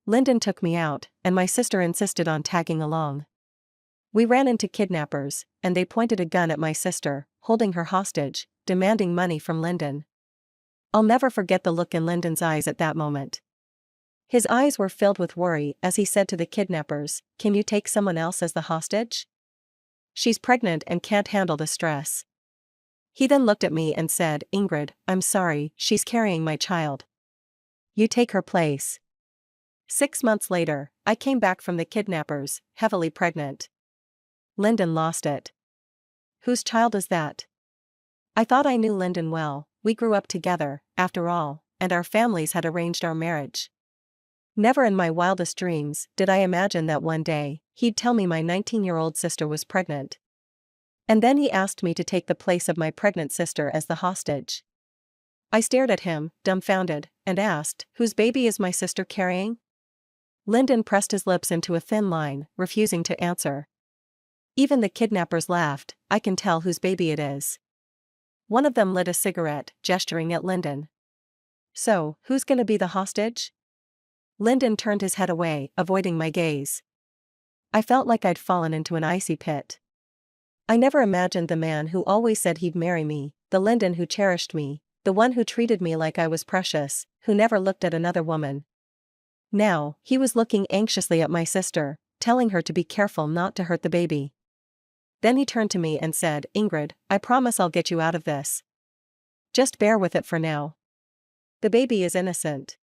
Lyndon took me out, and my sister insisted on tagging along. We ran into kidnappers, and they pointed a gun at my sister, holding her hostage, demanding money from Lyndon. I'll never forget the look in Lyndon's eyes at that moment. His eyes were filled with worry as he said to the kidnappers, "Can you take someone else as the hostage? She's pregnant and can't handle the stress." He then looked at me and said, "Ingrid, I'm sorry, she's carrying my child. You take her place." 6 months later, I came back from the kidnappers, heavily pregnant. Lyndon lost it. Whose child is that? I thought I knew Lyndon well. We grew up together, after all, and our families had arranged our marriage. Never in my wildest dreams did I imagine that one day, he'd tell me my 19-year-old sister was pregnant. And then he asked me to take the place of my pregnant sister as the hostage. I stared at him, dumbfounded, and asked, "Whose baby is my sister carrying?" Lyndon pressed his lips into a thin line, refusing to answer. Even the kidnappers laughed. "I can tell whose baby it is." One of them lit a cigarette, gesturing at Lyndon. "So, who's gonna be the hostage?" Lyndon turned his head away, avoiding my gaze. I felt like I'd fallen into an icy pit. I never imagined the man who always said he'd marry me, the Lyndon who cherished me, the one who treated me like I was precious, who never looked at another woman. Now, he was looking anxiously at my sister, telling her to be careful not to hurt the baby. Then he turned to me and said, "Ingrid, I promise I'll get you out of this. Just bear with it for now. The baby is innocent."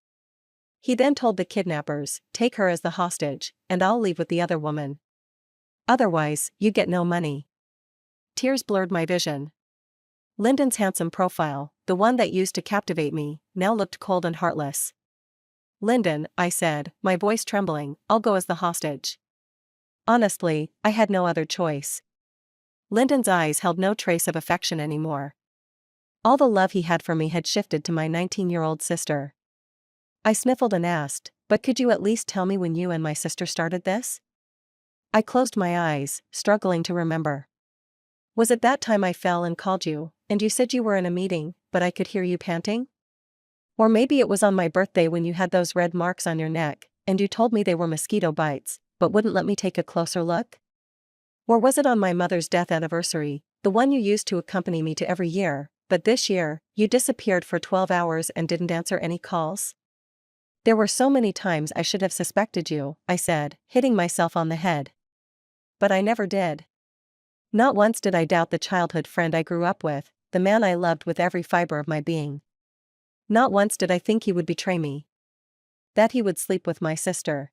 He then told the kidnappers, "Take her as the hostage, and I'll leave with the other woman. Otherwise, you get no money." Tears blurred my vision. Lyndon's handsome profile, the one that used to captivate me, now looked cold and heartless. "Lyndon," I said, my voice trembling, "I'll go as the hostage." Honestly, I had no other choice. Lyndon's eyes held no trace of affection anymore. All the love he had for me had shifted to my 19-year-old sister. I sniffled and asked, "But could you at least tell me when you and my sister started this?" I closed my eyes, struggling to remember. "Was it that time I fell and called you, and you said you were in a meeting, but I could hear you panting? Or maybe it was on my birthday when you had those red marks on your neck, and you told me they were mosquito bites, but wouldn't let me take a closer look? Or was it on my mother's death anniversary, the one you used to accompany me to every year, but this year, you disappeared for 12 hours and didn't answer any calls?" "There were so many times I should have suspected you," I said, hitting myself on the head. "But I never did. Not once did I doubt the childhood friend I grew up with, the man I loved with every fiber of my being. Not once did I think he would betray me. That he would sleep with my sister.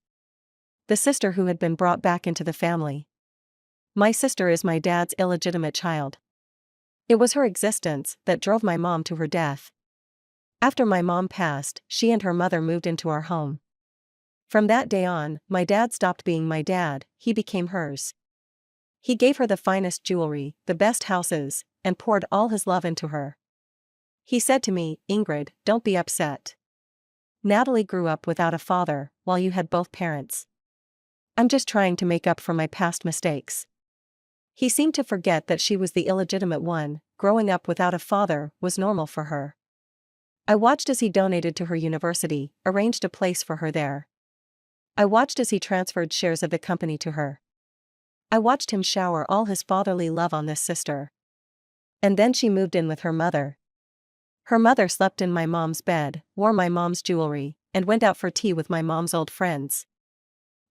The sister who had been brought back into the family. My sister is my dad's illegitimate child. It was her existence that drove my mom to her death. After my mom passed, she and her mother moved into our home. From that day on, my dad stopped being my dad, he became hers. He gave her the finest jewelry, the best houses, and poured all his love into her. He said to me, "Ingrid, don't be upset. Natalie grew up without a father, while you had both parents. I'm just trying to make up for my past mistakes." He seemed to forget that she was the illegitimate one. Growing up without a father was normal for her. I watched as he donated to her university, arranged a place for her there. I watched as he transferred shares of the company to her. I watched him shower all his fatherly love on this sister. And then she moved in with her mother. Her mother slept in my mom's bed, wore my mom's jewelry, and went out for tea with my mom's old friends.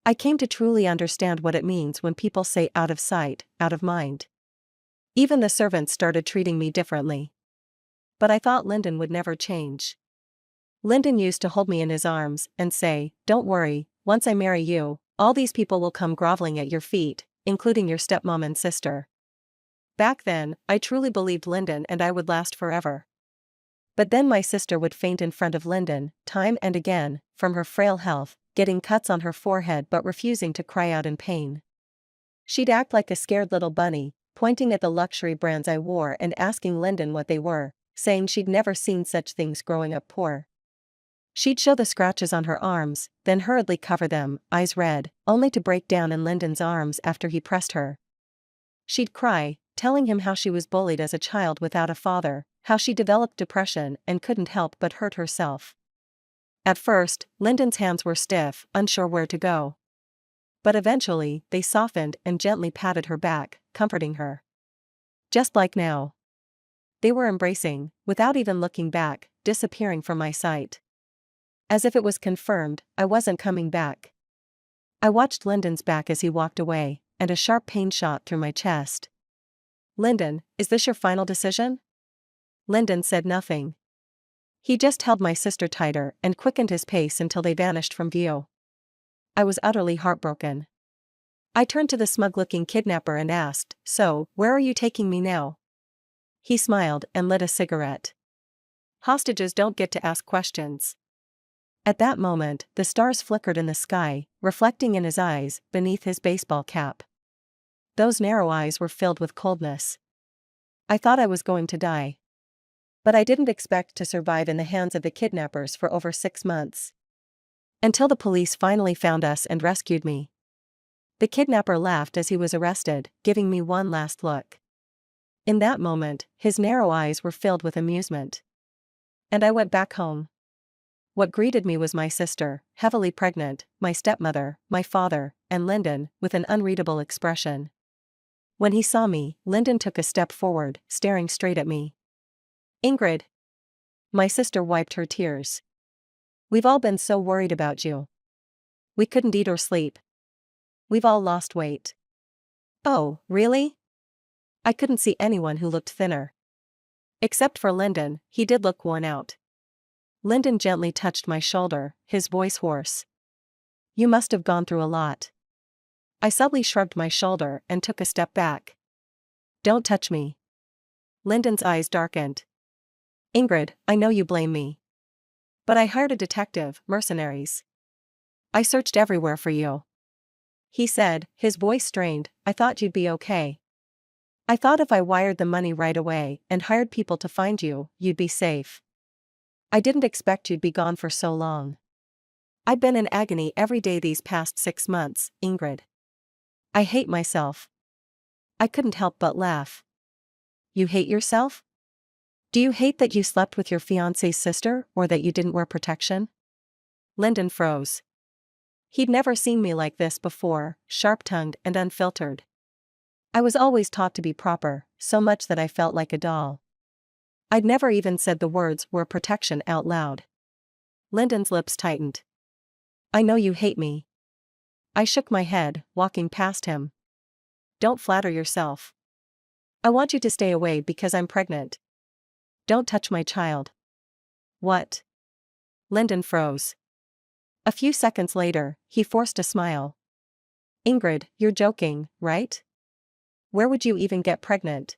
I came to truly understand what it means when people say out of sight, out of mind. Even the servants started treating me differently. But I thought Lyndon would never change. Lyndon used to hold me in his arms and say, "Don't worry, once I marry you, all these people will come groveling at your feet, including your stepmom and sister." Back then, I truly believed Lyndon and I would last forever. But then my sister would faint in front of Lyndon, time and again, from her frail health, getting cuts on her forehead but refusing to cry out in pain. She'd act like a scared little bunny, pointing at the luxury brands I wore and asking Lyndon what they were, saying she'd never seen such things growing up poor. She'd show the scratches on her arms, then hurriedly cover them, eyes red, only to break down in Lyndon's arms after he pressed her. She'd cry, telling him how she was bullied as a child without a father, how she developed depression and couldn't help but hurt herself. At first, Lyndon's hands were stiff, unsure where to go. But eventually, they softened and gently patted her back, comforting her. Just like now. They were embracing, without even looking back, disappearing from my sight. As if it was confirmed, I wasn't coming back. I watched Lyndon's back as he walked away, and a sharp pain shot through my chest. "Lyndon, is this your final decision?" Lyndon said nothing. He just held my sister tighter and quickened his pace until they vanished from view. I was utterly heartbroken. I turned to the smug-looking kidnapper and asked, "So, where are you taking me now?" He smiled and lit a cigarette. "Hostages don't get to ask questions." At that moment, the stars flickered in the sky, reflecting in his eyes, beneath his baseball cap. Those narrow eyes were filled with coldness. I thought I was going to die. But I didn't expect to survive in the hands of the kidnappers for over 6 months. Until the police finally found us and rescued me. The kidnapper laughed as he was arrested, giving me one last look. In that moment, his narrow eyes were filled with amusement. And I went back home. What greeted me was my sister, heavily pregnant, my stepmother, my father, and Lyndon, with an unreadable expression. When he saw me, Lyndon took a step forward, staring straight at me. "Ingrid." My sister wiped her tears. "We've all been so worried about you. We couldn't eat or sleep. We've all lost weight." "Oh, really?" I couldn't see anyone who looked thinner. Except for Lyndon, he did look worn out. Lyndon gently touched my shoulder, his voice hoarse. "You must have gone through a lot." I subtly shrugged my shoulder and took a step back. "Don't touch me." Lyndon's eyes darkened. "Ingrid, I know you blame me. But I hired a detective, mercenaries. I searched everywhere for you." He said, his voice strained, "I thought you'd be okay. I thought if I wired the money right away and hired people to find you, you'd be safe. I didn't expect you'd be gone for so long. I've been in agony every day these past 6 months, Ingrid. I hate myself." I couldn't help but laugh. "You hate yourself? Do you hate that you slept with your fiancé's sister or that you didn't wear protection?" Lyndon froze. He'd never seen me like this before, sharp-tongued and unfiltered. I was always taught to be proper, so much that I felt like a doll. I'd never even said the words "wear protection" out loud. Lyndon's lips tightened. "I know you hate me." I shook my head, walking past him. "Don't flatter yourself. I want you to stay away because I'm pregnant. Don't touch my child." "What?" Lyndon froze. A few seconds later, he forced a smile. "Ingrid, you're joking, right? Where would you even get pregnant?"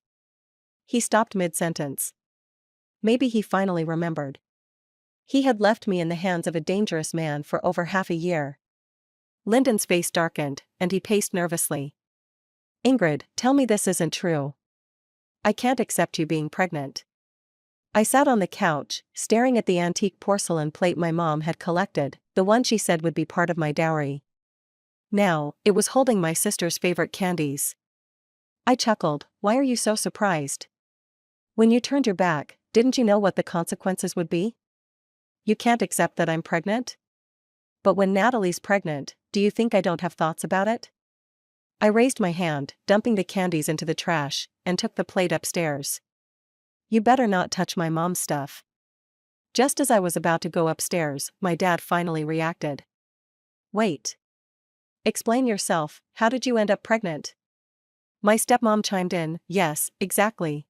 He stopped mid-sentence. Maybe he finally remembered. He had left me in the hands of a dangerous man for over half a year. Lyndon's face darkened, and he paced nervously. "Ingrid, tell me this isn't true. I can't accept you being pregnant." I sat on the couch, staring at the antique porcelain plate my mom had collected, the one she said would be part of my dowry. Now, it was holding my sister's favorite candies. I chuckled. "Why are you so surprised? When you turned your back, didn't you know what the consequences would be? You can't accept that I'm pregnant? But when Natalie's pregnant, do you think I don't have thoughts about it?" I raised my hand, dumping the candies into the trash, and took the plate upstairs. "You better not touch my mom's stuff." Just as I was about to go upstairs, my dad finally reacted. "Wait. Explain yourself, how did you end up pregnant?" My stepmom chimed in, "Yes, exactly.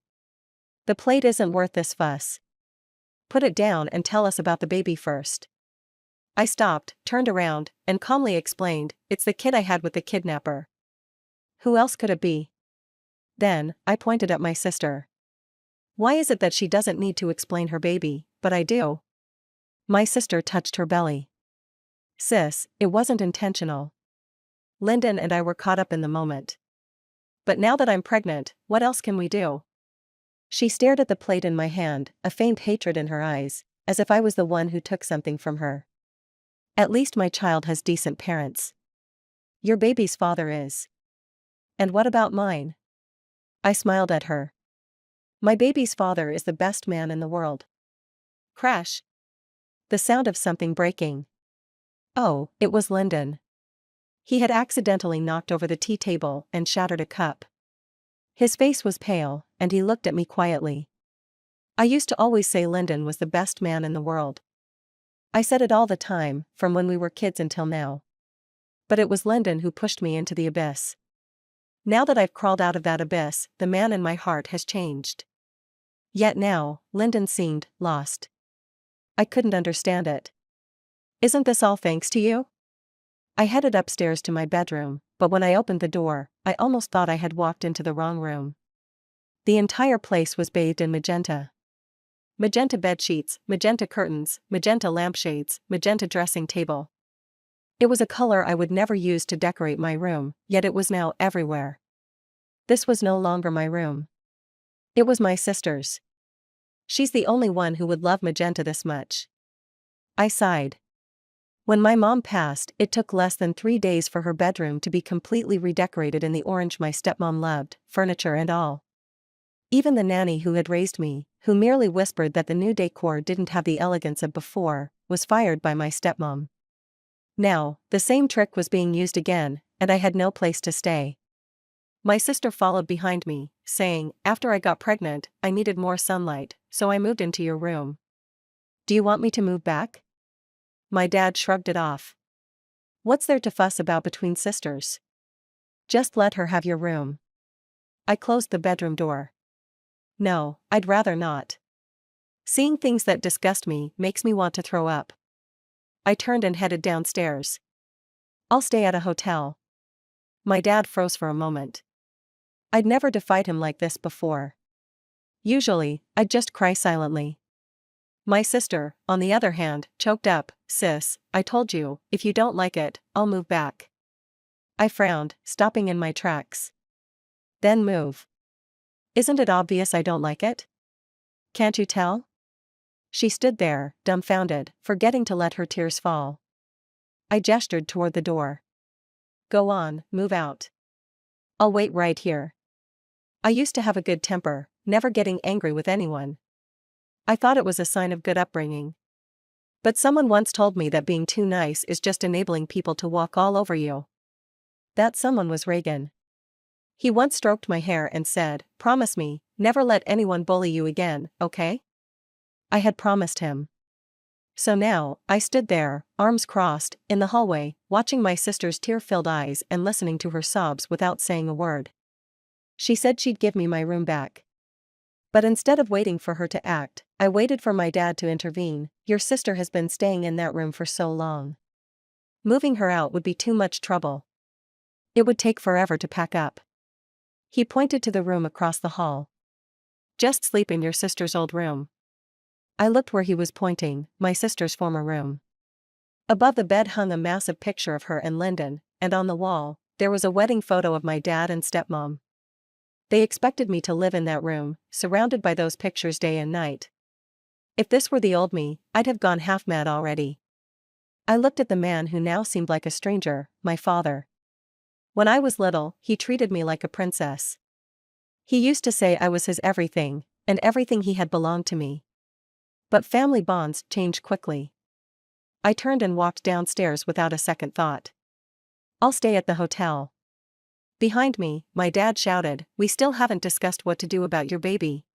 The plate isn't worth this fuss. Put it down and tell us about the baby first." I stopped, turned around, and calmly explained, "It's the kid I had with the kidnapper. Who else could it be?" Then, I pointed at my sister. Why is it that she doesn't need to explain her baby, but I do? My sister touched her belly. "Sis, it wasn't intentional. Lyndon and I were caught up in the moment. But now that I'm pregnant, what else can we do?" She stared at the plate in my hand, a faint hatred in her eyes, as if I was the one who took something from her. "At least my child has decent parents. Your baby's father is. And what about mine?" I smiled at her. "My baby's father is the best man in the world." Crash. The sound of something breaking. Oh, it was Lyndon. He had accidentally knocked over the tea table and shattered a cup. His face was pale, and he looked at me quietly. I used to always say Lyndon was the best man in the world. I said it all the time, from when we were kids until now. But it was Lyndon who pushed me into the abyss. Now that I've crawled out of that abyss, the man in my heart has changed. Yet now, Lyndon seemed lost. I couldn't understand it. Isn't this all thanks to you? I headed upstairs to my bedroom, but when I opened the door, I almost thought I had walked into the wrong room. The entire place was bathed in magenta. Magenta bedsheets, magenta curtains, magenta lampshades, magenta dressing table. It was a color I would never use to decorate my room, yet it was now everywhere. This was no longer my room. It was my sister's. She's the only one who would love magenta this much. I sighed. When my mom passed, it took less than 3 days for her bedroom to be completely redecorated in the orange my stepmom loved, furniture and all. Even the nanny who had raised me, who merely whispered that the new decor didn't have the elegance of before, was fired by my stepmom. Now, the same trick was being used again, and I had no place to stay. My sister followed behind me, saying, "After I got pregnant, I needed more sunlight, so I moved into your room. Do you want me to move back?" My dad shrugged it off. "What's there to fuss about between sisters? Just let her have your room." I closed the bedroom door. No, I'd rather not. Seeing things that disgust me makes me want to throw up. I turned and headed downstairs. "I'll stay at a hotel." My dad froze for a moment. I'd never defied him like this before. Usually, I'd just cry silently. My sister, on the other hand, choked up, "Sis, I told you, if you don't like it, I'll move back." I frowned, stopping in my tracks. "Then move. Isn't it obvious I don't like it? Can't you tell?" She stood there, dumbfounded, forgetting to let her tears fall. I gestured toward the door. "Go on, move out. I'll wait right here." I used to have a good temper, never getting angry with anyone. I thought it was a sign of good upbringing. But someone once told me that being too nice is just enabling people to walk all over you. That someone was Reagan. He once stroked my hair and said, "Promise me, never let anyone bully you again, okay?" I had promised him. So now, I stood there, arms crossed, in the hallway, watching my sister's tear-filled eyes and listening to her sobs without saying a word. She said she'd give me my room back. But instead of waiting for her to act, I waited for my dad to intervene. "Your sister has been staying in that room for so long. Moving her out would be too much trouble. It would take forever to pack up." He pointed to the room across the hall. "Just sleep in your sister's old room." I looked where he was pointing, my sister's former room. Above the bed hung a massive picture of her and Lyndon, and on the wall, there was a wedding photo of my dad and stepmom. They expected me to live in that room, surrounded by those pictures day and night. If this were the old me, I'd have gone half mad already. I looked at the man who now seemed like a stranger, my father. When I was little, he treated me like a princess. He used to say I was his everything, and everything he had belonged to me. But family bonds change quickly. I turned and walked downstairs without a second thought. "I'll stay at the hotel." Behind me, my dad shouted, "We still haven't discussed what to do about your baby."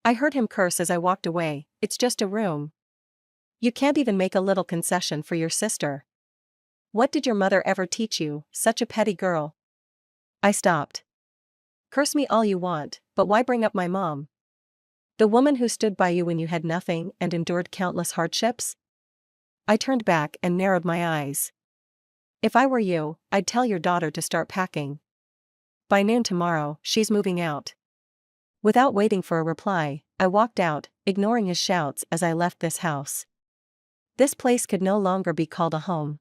I heard him curse as I walked away, "It's just a room. You can't even make a little concession for your sister. What did your mother ever teach you, such a petty girl?" I stopped. "Curse me all you want, but why bring up my mom? The woman who stood by you when you had nothing and endured countless hardships?" I turned back and narrowed my eyes. "If I were you, I'd tell your daughter to start packing. By noon tomorrow, she's moving out." Without waiting for a reply, I walked out, ignoring his shouts as I left this house. This place could no longer be called a home.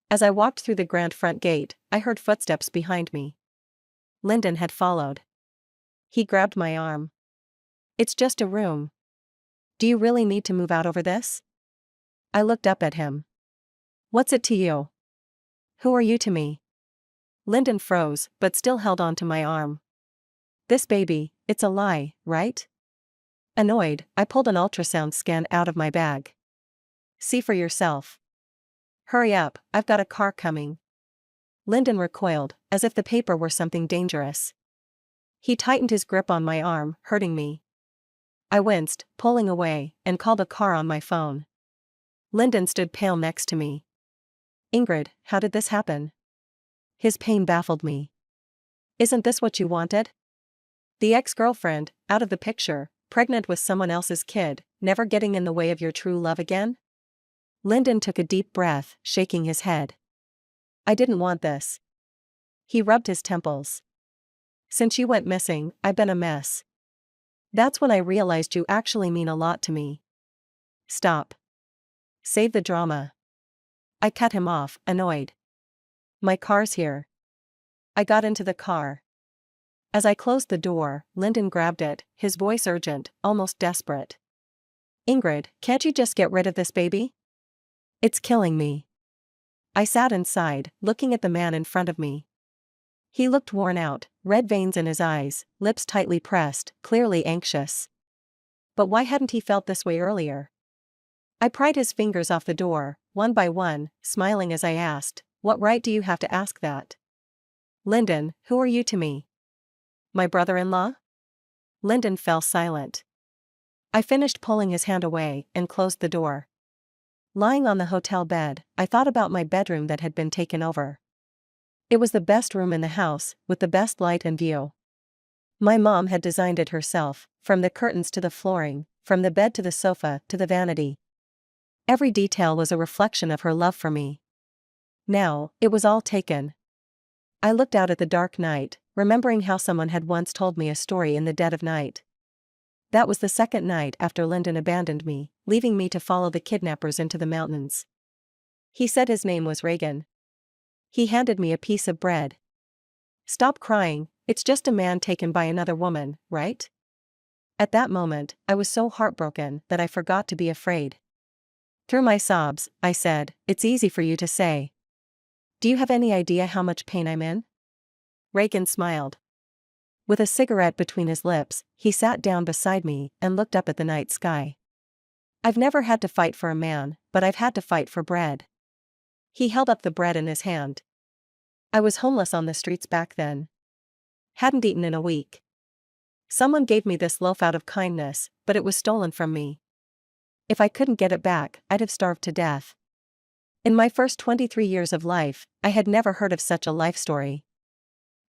As I walked through the grand front gate, I heard footsteps behind me. Lyndon had followed. He grabbed my arm. "It's just a room. Do you really need to move out over this?" I looked up at him. "What's it to you? Who are you to me?" Lyndon froze, but still held on to my arm. "This baby, it's a lie, right?" Annoyed, I pulled an ultrasound scan out of my bag. See for yourself. Hurry up, I've got a car coming. Lyndon recoiled, as if the paper were something dangerous. He tightened his grip on my arm, hurting me. I winced, pulling away, and called a car on my phone. Lyndon stood pale next to me. Ingrid, how did this happen? His pain baffled me. Isn't this what you wanted? The ex-girlfriend, out of the picture, pregnant with someone else's kid, never getting in the way of your true love again? Lyndon took a deep breath, shaking his head. I didn't want this. He rubbed his temples. Since you went missing, I've been a mess. That's when I realized you actually mean a lot to me. Stop. Save the drama. I cut him off, annoyed. My car's here. I got into the car. As I closed the door, Lyndon grabbed it, his voice urgent, almost desperate. Ingrid, can't you just get rid of this baby? It's killing me. I sat inside, looking at the man in front of me. He looked worn out, red veins in his eyes, lips tightly pressed, clearly anxious. But why hadn't he felt this way earlier? I pried his fingers off the door, one by one, smiling as I asked, what right do you have to ask that? Lyndon, who are you to me? My brother-in-law? Lyndon fell silent. I finished pulling his hand away and closed the door. Lying on the hotel bed, I thought about my bedroom that had been taken over. It was the best room in the house, with the best light and view. My mom had designed it herself, from the curtains to the flooring, from the bed to the sofa to the vanity. Every detail was a reflection of her love for me. Now, it was all taken. I looked out at the dark night, remembering how someone had once told me a story in the dead of night. That was the second night after Lyndon abandoned me, leaving me to follow the kidnappers into the mountains. He said his name was Reagan. He handed me a piece of bread. Stop crying, it's just a man taken by another woman, right? At that moment, I was so heartbroken that I forgot to be afraid. Through my sobs, I said, it's easy for you to say. Do you have any idea how much pain I'm in? Reagan smiled. With a cigarette between his lips, he sat down beside me and looked up at the night sky. I've never had to fight for a man, but I've had to fight for bread. He held up the bread in his hand. I was homeless on the streets back then. Hadn't eaten in a week. Someone gave me this loaf out of kindness, but it was stolen from me. If I couldn't get it back, I'd have starved to death. In my first 23 years of life, I had never heard of such a life story.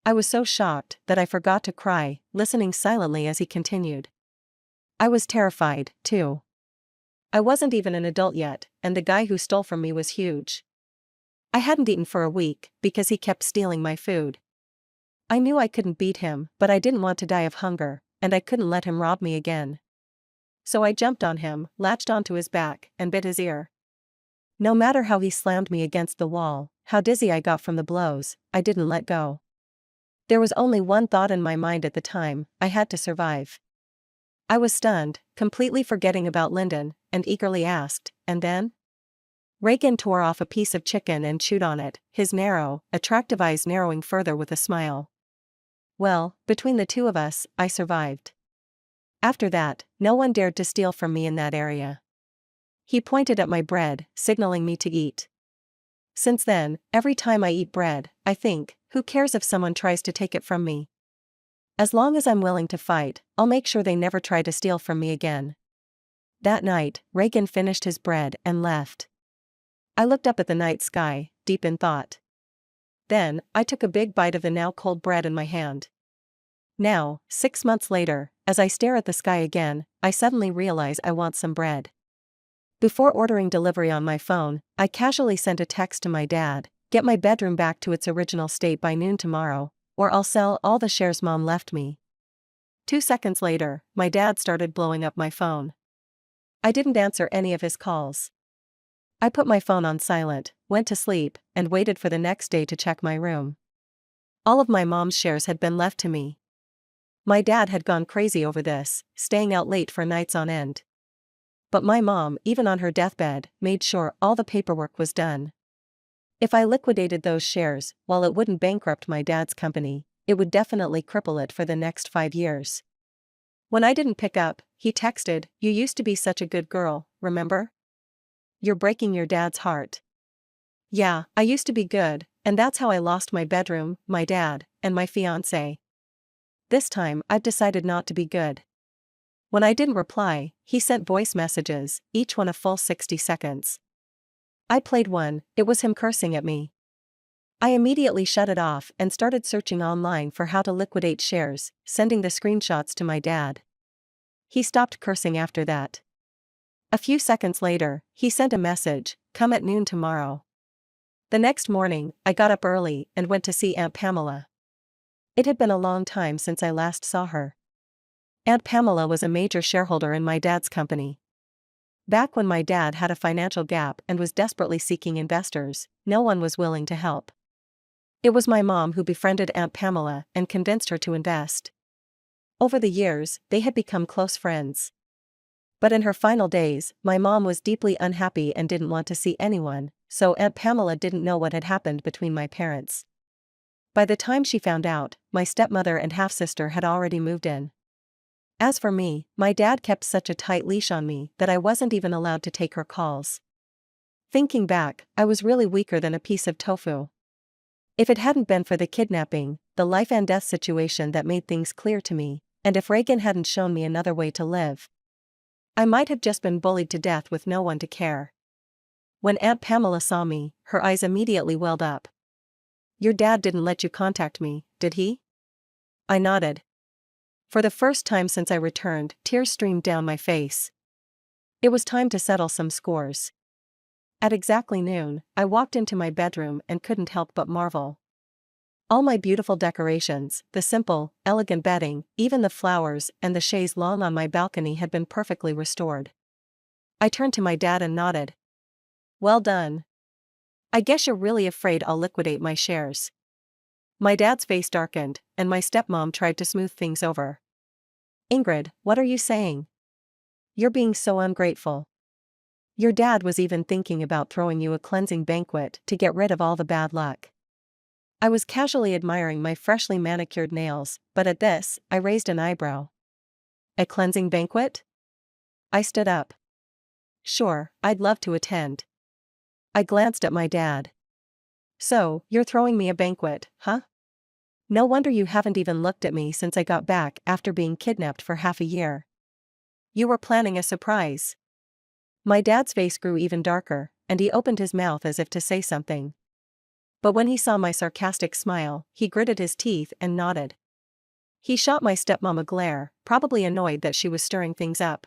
I was so shocked that I forgot to cry, listening silently as he continued. I was terrified, too. I wasn't even an adult yet, and the guy who stole from me was huge. I hadn't eaten for a week, because he kept stealing my food. I knew I couldn't beat him, but I didn't want to die of hunger, and I couldn't let him rob me again. So I jumped on him, latched onto his back, and bit his ear. No matter how he slammed me against the wall, how dizzy I got from the blows, I didn't let go. There was only one thought in my mind at the time: I had to survive. I was stunned, completely forgetting about Lyndon, and eagerly asked, and then? Reagan tore off a piece of chicken and chewed on it, his narrow, attractive eyes narrowing further with a smile. Well, between the two of us, I survived. After that, no one dared to steal from me in that area. He pointed at my bread, signaling me to eat. Since then, every time I eat bread, I think, who cares if someone tries to take it from me? As long as I'm willing to fight, I'll make sure they never try to steal from me again. That night, Reagan finished his bread and left. I looked up at the night sky, deep in thought. Then, I took a big bite of the now cold bread in my hand. Now, 6 months later, as I stare at the sky again, I suddenly realize I want some bread. Before ordering delivery on my phone, I casually sent a text to my dad: get my bedroom back to its original state by noon tomorrow, or I'll sell all the shares Mom left me. 2 seconds later, my dad started blowing up my phone. I didn't answer any of his calls. I put my phone on silent, went to sleep, and waited for the next day to check my room. All of my mom's shares had been left to me. My dad had gone crazy over this, staying out late for nights on end. But my mom, even on her deathbed, made sure all the paperwork was done. If I liquidated those shares, while it wouldn't bankrupt my dad's company, it would definitely cripple it for the next 5 years. When I didn't pick up, he texted, "You used to be such a good girl, remember?" You're breaking your dad's heart. Yeah, I used to be good, and that's how I lost my bedroom, my dad, and my fiancé. This time, I've decided not to be good. When I didn't reply, he sent voice messages, each one a full 60 seconds. I played one, it was him cursing at me. I immediately shut it off and started searching online for how to liquidate shares, sending the screenshots to my dad. He stopped cursing after that. A few seconds later, he sent a message, "Come at noon tomorrow." The next morning, I got up early and went to see Aunt Pamela. It had been a long time since I last saw her. Aunt Pamela was a major shareholder in my dad's company. Back when my dad had a financial gap and was desperately seeking investors, no one was willing to help. It was my mom who befriended Aunt Pamela and convinced her to invest. Over the years, they had become close friends. But in her final days, my mom was deeply unhappy and didn't want to see anyone, so Aunt Pamela didn't know what had happened between my parents. By the time she found out, my stepmother and half-sister had already moved in. As for me, my dad kept such a tight leash on me that I wasn't even allowed to take her calls. Thinking back, I was really weaker than a piece of tofu. If it hadn't been for the kidnapping, the life and death situation that made things clear to me, and if Reagan hadn't shown me another way to live, I might have just been bullied to death with no one to care. When Aunt Pamela saw me, her eyes immediately welled up. "Your dad didn't let you contact me, did he?" I nodded. For the first time since I returned, tears streamed down my face. It was time to settle some scores. At exactly noon, I walked into my bedroom and couldn't help but marvel. All my beautiful decorations, the simple, elegant bedding, even the flowers and the chaise longue on my balcony had been perfectly restored. I turned to my dad and nodded. "Well done. I guess you're really afraid I'll liquidate my shares." My dad's face darkened, and my stepmom tried to smooth things over. "Ingrid, what are you saying? You're being so ungrateful. Your dad was even thinking about throwing you a cleansing banquet to get rid of all the bad luck." I was casually admiring my freshly manicured nails, but at this, I raised an eyebrow. "A cleansing banquet?" I stood up. "Sure, I'd love to attend." I glanced at my dad. "So, you're throwing me a banquet, huh? No wonder you haven't even looked at me since I got back after being kidnapped for half a year. You were planning a surprise." My dad's face grew even darker, and he opened his mouth as if to say something. But when he saw my sarcastic smile, he gritted his teeth and nodded. He shot my stepmom a glare, probably annoyed that she was stirring things up.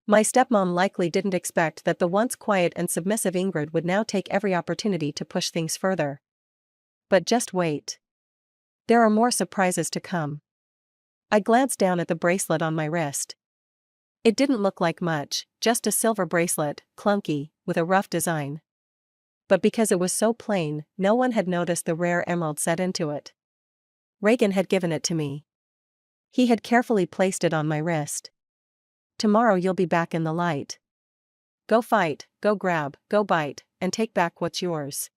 My stepmom likely didn't expect that the once quiet and submissive Ingrid would now take every opportunity to push things further. But just wait. There are more surprises to come. I glanced down at the bracelet on my wrist. It didn't look like much, just a silver bracelet, clunky, with a rough design. But because it was so plain, no one had noticed the rare emerald set into it. Reagan had given it to me. He had carefully placed it on my wrist. "Tomorrow you'll be back in the light. Go fight, go grab, go bite, and take back what's yours.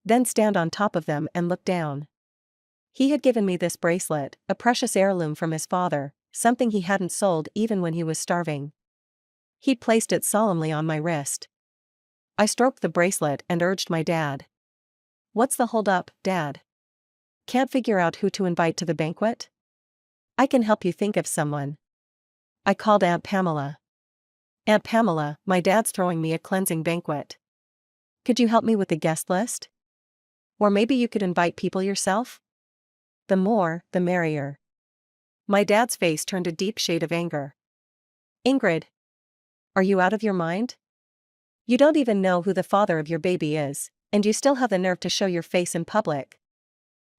Then stand on top of them and look down." He had given me this bracelet, a precious heirloom from his father, something he hadn't sold even when he was starving. He placed it solemnly on my wrist. I stroked the bracelet and urged my dad. "What's the hold-up, Dad? Can't figure out who to invite to the banquet? I can help you think of someone." I called Aunt Pamela. "Aunt Pamela, my dad's throwing me a cleansing banquet. Could you help me with the guest list? Or maybe you could invite people yourself? The more, the merrier." My dad's face turned a deep shade of anger. "Ingrid, are you out of your mind? You don't even know who the father of your baby is, and you still have the nerve to show your face in public."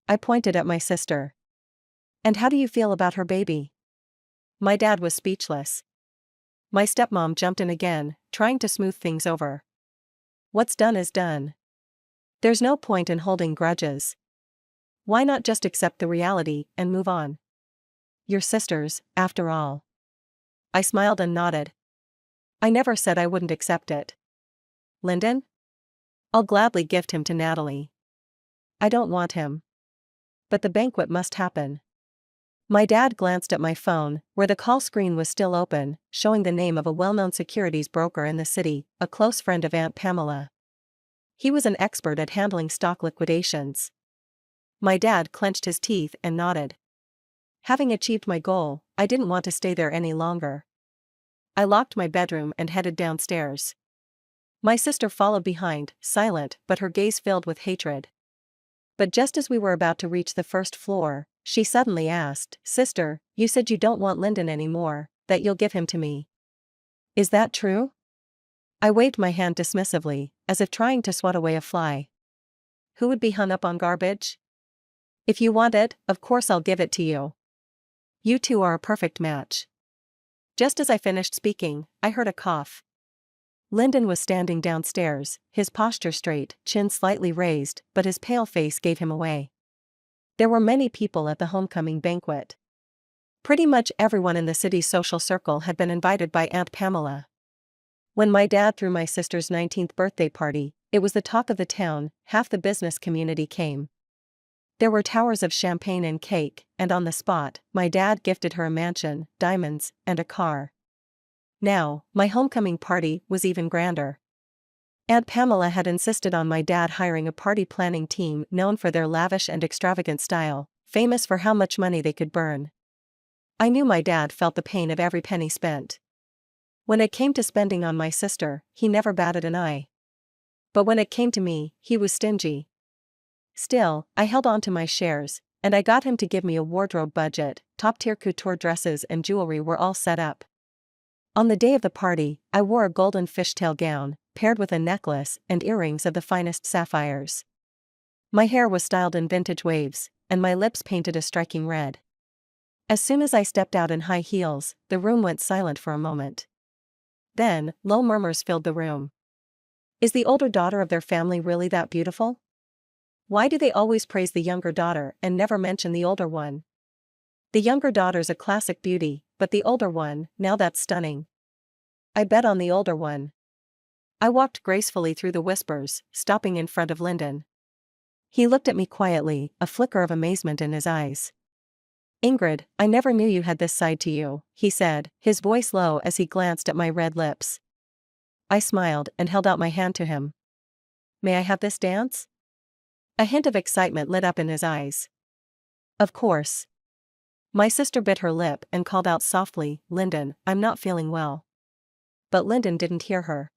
I pointed at my sister. "And how do you feel about her baby?" My dad was speechless. My stepmom jumped in again, trying to smooth things over. "What's done is done. There's no point in holding grudges. Why not just accept the reality and move on? Your sisters, after all." I smiled and nodded. "I never said I wouldn't accept it. Lyndon? I'll gladly gift him to Natalie. I don't want him. But the banquet must happen." My dad glanced at my phone, where the call screen was still open, showing the name of a well-known securities broker in the city, a close friend of Aunt Pamela. He was an expert at handling stock liquidations. My dad clenched his teeth and nodded. Having achieved my goal, I didn't want to stay there any longer. I locked my bedroom and headed downstairs. My sister followed behind, silent but her gaze filled with hatred. But just as we were about to reach the first floor, she suddenly asked, "Sister, you said you don't want Lyndon anymore, that you'll give him to me. Is that true?" I waved my hand dismissively, as if trying to swat away a fly. Who would be hung up on garbage? If you want it, of course I'll give it to you. You two are a perfect match. Just as I finished speaking, I heard a cough. Lyndon was standing downstairs, his posture straight, chin slightly raised, but his pale face gave him away. There were many people at the homecoming banquet. Pretty much everyone in the city's social circle had been invited by Aunt Pamela. When my dad threw my sister's 19th birthday party, it was the talk of the town. Half the business community came. There were towers of champagne and cake, and on the spot, my dad gifted her a mansion, diamonds, and a car. Now, my homecoming party was even grander. Aunt Pamela had insisted on my dad hiring a party planning team known for their lavish and extravagant style, famous for how much money they could burn. I knew my dad felt the pain of every penny spent. When it came to spending on my sister, he never batted an eye. But when it came to me, he was stingy. Still, I held on to my shares, and I got him to give me a wardrobe budget. Top-tier couture dresses and jewelry were all set up. On the day of the party, I wore a golden fishtail gown, paired with a necklace and earrings of the finest sapphires. My hair was styled in vintage waves, and my lips painted a striking red. As soon as I stepped out in high heels, the room went silent for a moment. Then, low murmurs filled the room. Is the older daughter of their family really that beautiful? Why do they always praise the younger daughter and never mention the older one? The younger daughter's a classic beauty, but the older one, now that's stunning. I bet on the older one. I walked gracefully through the whispers, stopping in front of Lyndon. He looked at me quietly, a flicker of amazement in his eyes. "Ingrid, I never knew you had this side to you," he said, his voice low as he glanced at my red lips. I smiled and held out my hand to him. "May I have this dance?" A hint of excitement lit up in his eyes. "Of course." My sister bit her lip and called out softly, "Lyndon, I'm not feeling well." But Lyndon didn't hear her.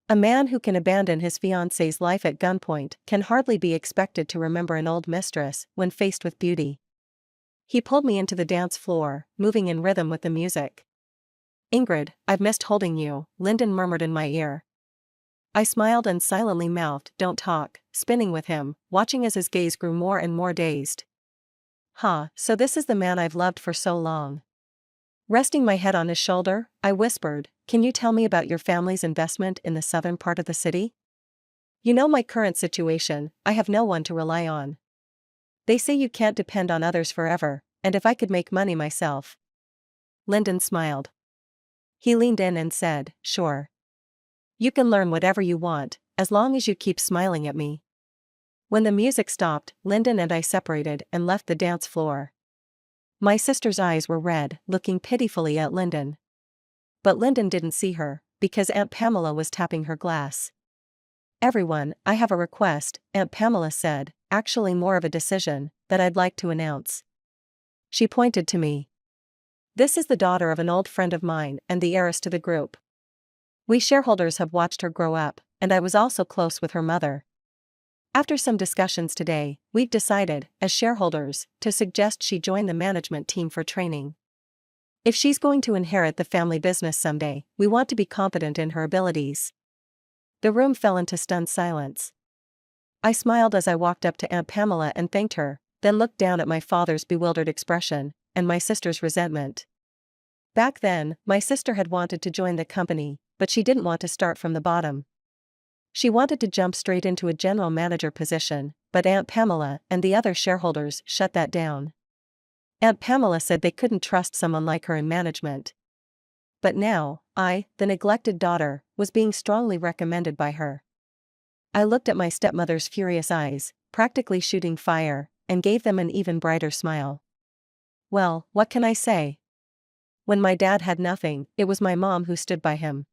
A man who can abandon his fiancé's life at gunpoint can hardly be expected to remember an old mistress when faced with beauty. He pulled me into the dance floor, moving in rhythm with the music. "Ingrid, I've missed holding you," Lyndon murmured in my ear. I smiled and silently mouthed, "Don't talk," spinning with him, watching as his gaze grew more and more dazed. So this is the man I've loved for so long. Resting my head on his shoulder, I whispered, "Can you tell me about your family's investment in the southern part of the city? You know my current situation, I have no one to rely on. They say you can't depend on others forever, and if I could make money myself." Lyndon smiled. He leaned in and said, "Sure. You can learn whatever you want, as long as you keep smiling at me." When the music stopped, Lyndon and I separated and left the dance floor. My sister's eyes were red, looking pitifully at Lyndon. But Lyndon didn't see her, because Aunt Pamela was tapping her glass. "Everyone, I have a request," Aunt Pamela said, actually more of a decision, "that I'd like to announce." She pointed to me. "This is the daughter of an old friend of mine and the heiress to the group. We shareholders have watched her grow up, and I was also close with her mother. After some discussions today, we've decided, as shareholders, to suggest she join the management team for training. If she's going to inherit the family business someday, we want to be confident in her abilities." The room fell into stunned silence. I smiled as I walked up to Aunt Pamela and thanked her, then looked down at my father's bewildered expression, and my sister's resentment. Back then, my sister had wanted to join the company, but she didn't want to start from the bottom. She wanted to jump straight into a general manager position, but Aunt Pamela and the other shareholders shut that down. Aunt Pamela said they couldn't trust someone like her in management. But now, I, the neglected daughter, was being strongly recommended by her. I looked at my stepmother's furious eyes, practically shooting fire, and gave them an even brighter smile. Well, what can I say? When my dad had nothing, it was my mom who stood by him.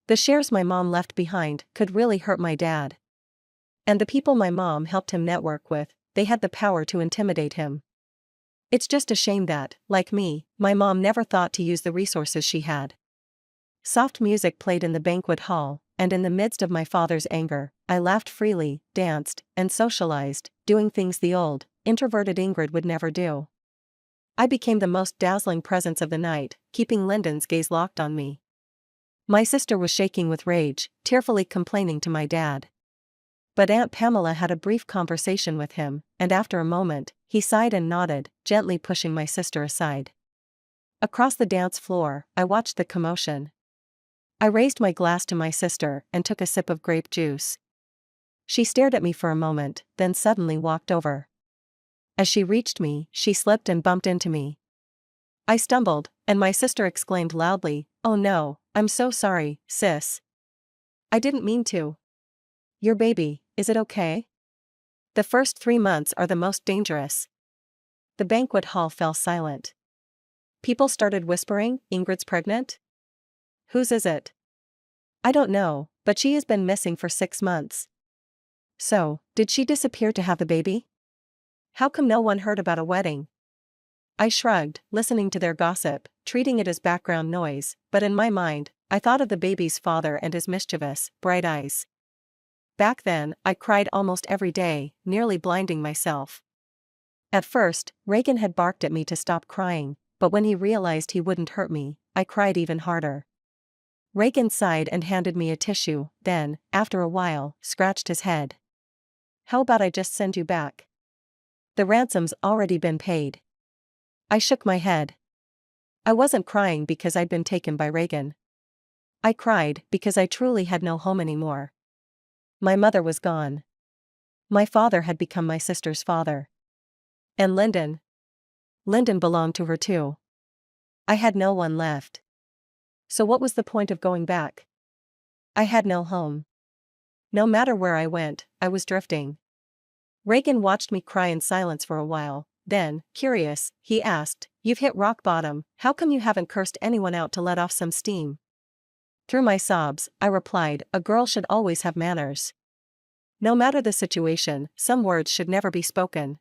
The shares my mom left behind could really hurt my dad. And the people my mom helped him network with, they had the power to intimidate him. It's just a shame that, like me, my mom never thought to use the resources she had. Soft music played in the banquet hall, and in the midst of my father's anger, I laughed freely, danced, and socialized, doing things the old, introverted Ingrid would never do. I became the most dazzling presence of the night, keeping Lyndon's gaze locked on me. My sister was shaking with rage, tearfully complaining to my dad. But Aunt Pamela had a brief conversation with him, and after a moment, he sighed and nodded, gently pushing my sister aside. Across the dance floor, I watched the commotion. I raised my glass to my sister and took a sip of grape juice. She stared at me for a moment, then suddenly walked over. As she reached me, she slipped and bumped into me. I stumbled, and my sister exclaimed loudly, "Oh no, I'm so sorry, sis. I didn't mean to. Your baby, is it okay? The first 3 months are the most dangerous." The banquet hall fell silent. People started whispering, "Ingrid's pregnant? Whose is it? I don't know, but she has been missing for 6 months. So, did she disappear to have the baby? How come no one heard about a wedding?" I shrugged, listening to their gossip, treating it as background noise, but in my mind, I thought of the baby's father and his mischievous, bright eyes. Back then, I cried almost every day, nearly blinding myself. At first, Reagan had barked at me to stop crying, but when he realized he wouldn't hurt me, I cried even harder. Reagan sighed and handed me a tissue, then, after a while, scratched his head. "How about I just send you back? The ransom's already been paid." I shook my head. I wasn't crying because I'd been taken by Reagan. I cried because I truly had no home anymore. My mother was gone. My father had become my sister's father. And Lyndon? Lyndon belonged to her too. I had no one left. So what was the point of going back? I had no home. No matter where I went, I was drifting. Reagan watched me cry in silence for a while, then, curious, he asked, "You've hit rock bottom, how come you haven't cursed anyone out to let off some steam?" Through my sobs, I replied, "A girl should always have manners. No matter the situation, some words should never be spoken."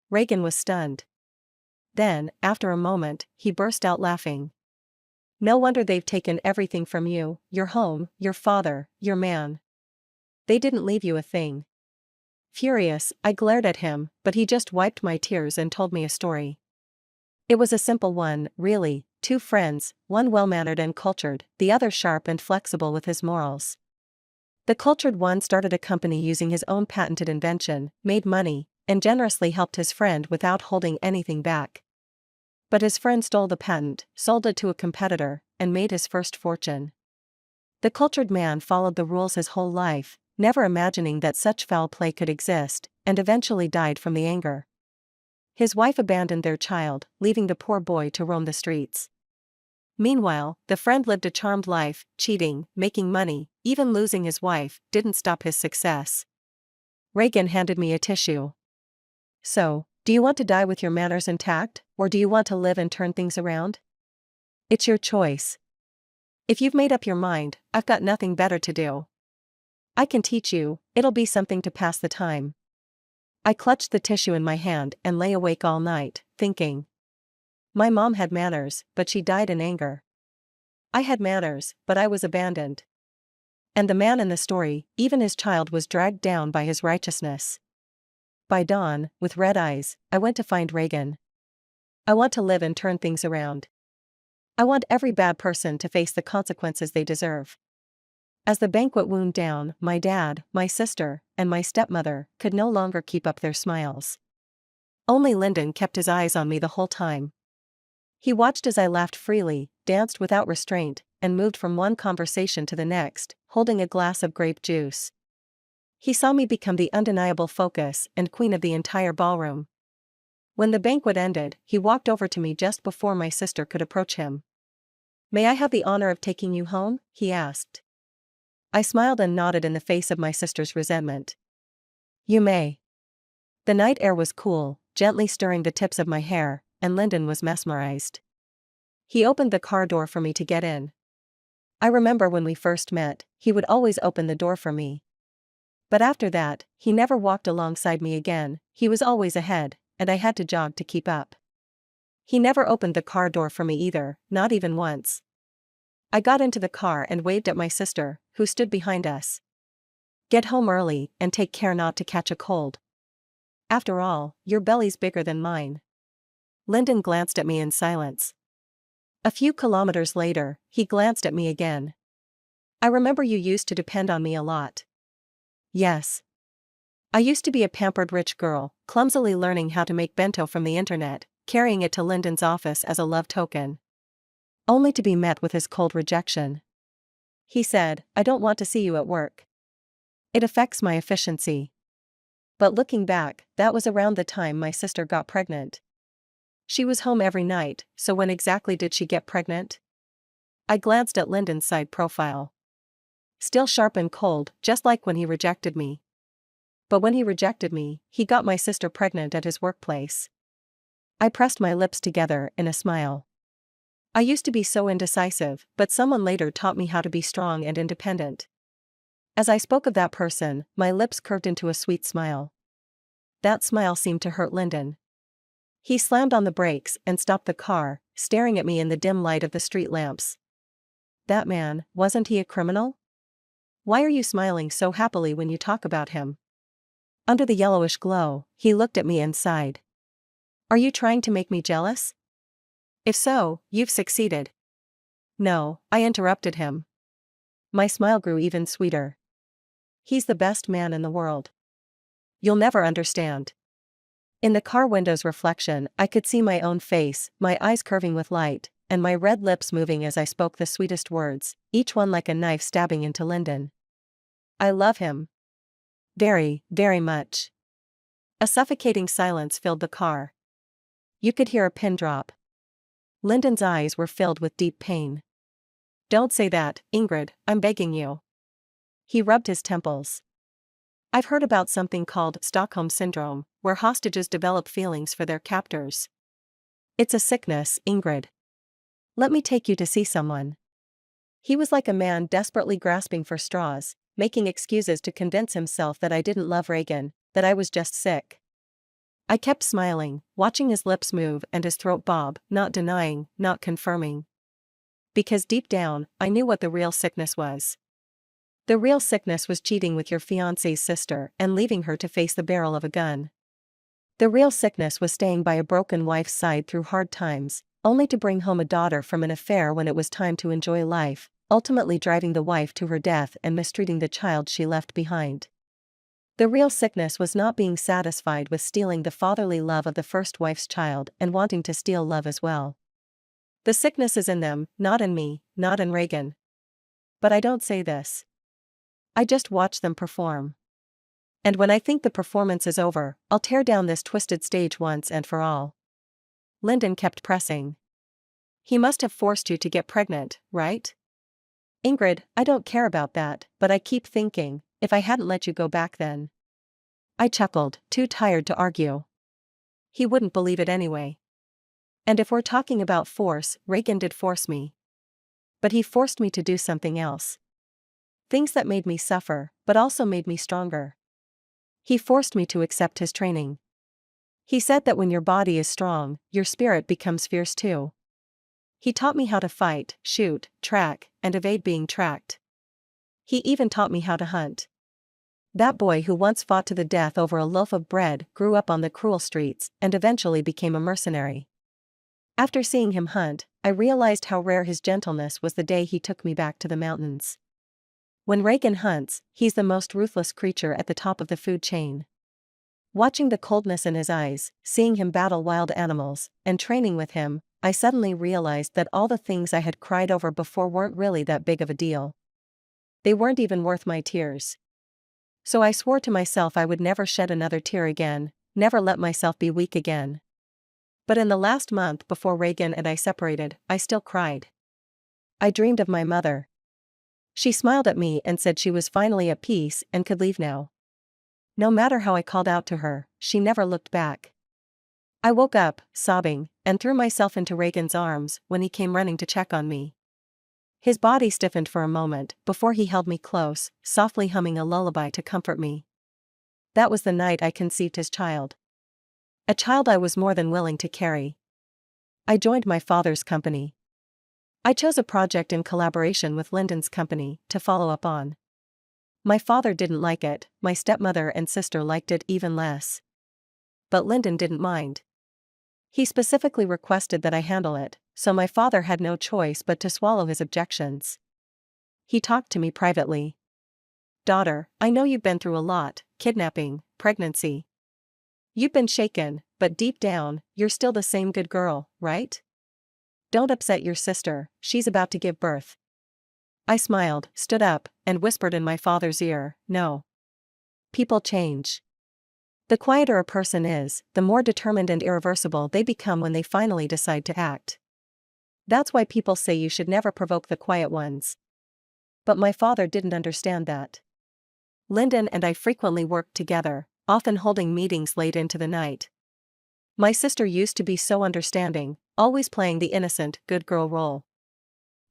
Reagan was stunned. Then, after a moment, he burst out laughing. "No wonder they've taken everything from you, your home, your father, your man. They didn't leave you a thing." Furious, I glared at him, but he just wiped my tears and told me a story. It was a simple one, really: 2 friends, one well-mannered and cultured, the other sharp and flexible with his morals. The cultured one started a company using his own patented invention, made money, and generously helped his friend without holding anything back. But his friend stole the patent, sold it to a competitor, and made his first fortune. The cultured man followed the rules his whole life, never imagining that such foul play could exist, and eventually died from the anger. His wife abandoned their child, leaving the poor boy to roam the streets. Meanwhile, the friend lived a charmed life, cheating, making money, even losing his wife didn't stop his success. Reagan handed me a tissue. "So, do you want to die with your manners intact, or do you want to live and turn things around? It's your choice. If you've made up your mind, I've got nothing better to do. I can teach you, it'll be something to pass the time." I clutched the tissue in my hand and lay awake all night, thinking. My mom had manners, but she died in anger. I had manners, but I was abandoned. And the man in the story, even his child was dragged down by his righteousness. By dawn, with red eyes, I went to find Reagan. I want to live and turn things around. I want every bad person to face the consequences they deserve. As the banquet wound down, my dad, my sister, and my stepmother could no longer keep up their smiles. Only Lyndon kept his eyes on me the whole time. He watched as I laughed freely, danced without restraint, and moved from one conversation to the next, holding a glass of grape juice. He saw me become the undeniable focus and queen of the entire ballroom. When the banquet ended, he walked over to me just before my sister could approach him. "May I have the honor of taking you home?" he asked. I smiled and nodded in the face of my sister's resentment. "You may." The night air was cool, gently stirring the tips of my hair, and Lyndon was mesmerized. He opened the car door for me to get in. I remember when we first met, he would always open the door for me. But after that, he never walked alongside me again, he was always ahead, and I had to jog to keep up. He never opened the car door for me either, not even once. I got into the car and waved at my sister, who stood behind us. "Get home early, and take care not to catch a cold. After all, your belly's bigger than mine." Lyndon glanced at me in silence. A few kilometers later, he glanced at me again. "I remember you used to depend on me a lot." "Yes. I used to be a pampered rich girl, clumsily learning how to make bento from the internet, carrying it to Lyndon's office as a love token. Only to be met with his cold rejection. He said, 'I don't want to see you at work. It affects my efficiency.' But looking back, that was around the time my sister got pregnant. She was home every night, so when exactly did she get pregnant?" I glanced at Lyndon's side profile. Still sharp and cold, just like when he rejected me. But when he rejected me, he got my sister pregnant at his workplace. I pressed my lips together in a smile. I used to be so indecisive, but someone later taught me how to be strong and independent. As I spoke of that person, my lips curved into a sweet smile. That smile seemed to hurt Lyndon. He slammed on the brakes and stopped the car, staring at me in the dim light of the street lamps. "That man, wasn't he a criminal? Why are you smiling so happily when you talk about him?" Under the yellowish glow, he looked at me and sighed. "Are you trying to make me jealous? If so, you've succeeded." "No," I interrupted him. My smile grew even sweeter. "He's the best man in the world. You'll never understand." In the car window's reflection, I could see my own face, my eyes curving with light, and my red lips moving as I spoke the sweetest words, each one like a knife stabbing into Lyndon. "I love him. Very, very much." A suffocating silence filled the car. You could hear a pin drop. Lyndon's eyes were filled with deep pain. "Don't say that, Ingrid, I'm begging you." He rubbed his temples. "I've heard about something called Stockholm Syndrome, where hostages develop feelings for their captors. It's a sickness, Ingrid. Let me take you to see someone." He was like a man desperately grasping for straws, making excuses to convince himself that I didn't love Reagan, that I was just sick. I kept smiling, watching his lips move and his throat bob, not denying, not confirming. Because deep down, I knew what the real sickness was. The real sickness was cheating with your fiancé's sister and leaving her to face the barrel of a gun. The real sickness was staying by a broken wife's side through hard times, only to bring home a daughter from an affair when it was time to enjoy life, ultimately driving the wife to her death and mistreating the child she left behind. The real sickness was not being satisfied with stealing the fatherly love of the first wife's child and wanting to steal love as well. The sickness is in them, not in me, not in Reagan. But I don't say this. I just watch them perform. And when I think the performance is over, I'll tear down this twisted stage once and for all." Lyndon kept pressing. "He must have forced you to get pregnant, right? Ingrid, I don't care about that, but I keep thinking, if I hadn't let you go back then." I chuckled, too tired to argue. He wouldn't believe it anyway. And if we're talking about force, Reagan did force me. But he forced me to do something else. Things that made me suffer, but also made me stronger. He forced me to accept his training. He said that when your body is strong, your spirit becomes fierce too. He taught me how to fight, shoot, track, and evade being tracked. He even taught me how to hunt. That boy who once fought to the death over a loaf of bread grew up on the cruel streets and eventually became a mercenary. After seeing him hunt, I realized how rare his gentleness was the day he took me back to the mountains. When Reagan hunts, he's the most ruthless creature at the top of the food chain. Watching the coldness in his eyes, seeing him battle wild animals, and training with him, I suddenly realized that all the things I had cried over before weren't really that big of a deal. They weren't even worth my tears. So I swore to myself I would never shed another tear again, never let myself be weak again. But in the last month before Reagan and I separated, I still cried. I dreamed of my mother. She smiled at me and said she was finally at peace and could leave now. No matter how I called out to her, she never looked back. I woke up, sobbing, and threw myself into Reagan's arms when he came running to check on me. His body stiffened for a moment before he held me close, softly humming a lullaby to comfort me. That was the night I conceived his child. A child I was more than willing to carry. I joined my father's company. I chose a project in collaboration with Lyndon's company to follow up on. My father didn't like it, my stepmother and sister liked it even less. But Lyndon didn't mind. He specifically requested that I handle it, so my father had no choice but to swallow his objections. He talked to me privately. "Daughter, I know you've been through a lot, kidnapping, pregnancy. You've been shaken, but deep down, you're still the same good girl, right? Don't upset your sister, she's about to give birth." I smiled, stood up, and whispered in my father's ear, "No. People change. The quieter a person is, the more determined and irreversible they become when they finally decide to act. That's why people say you should never provoke the quiet ones." But my father didn't understand that. Lyndon and I frequently worked together, often holding meetings late into the night. My sister used to be so understanding, always playing the innocent, good girl role.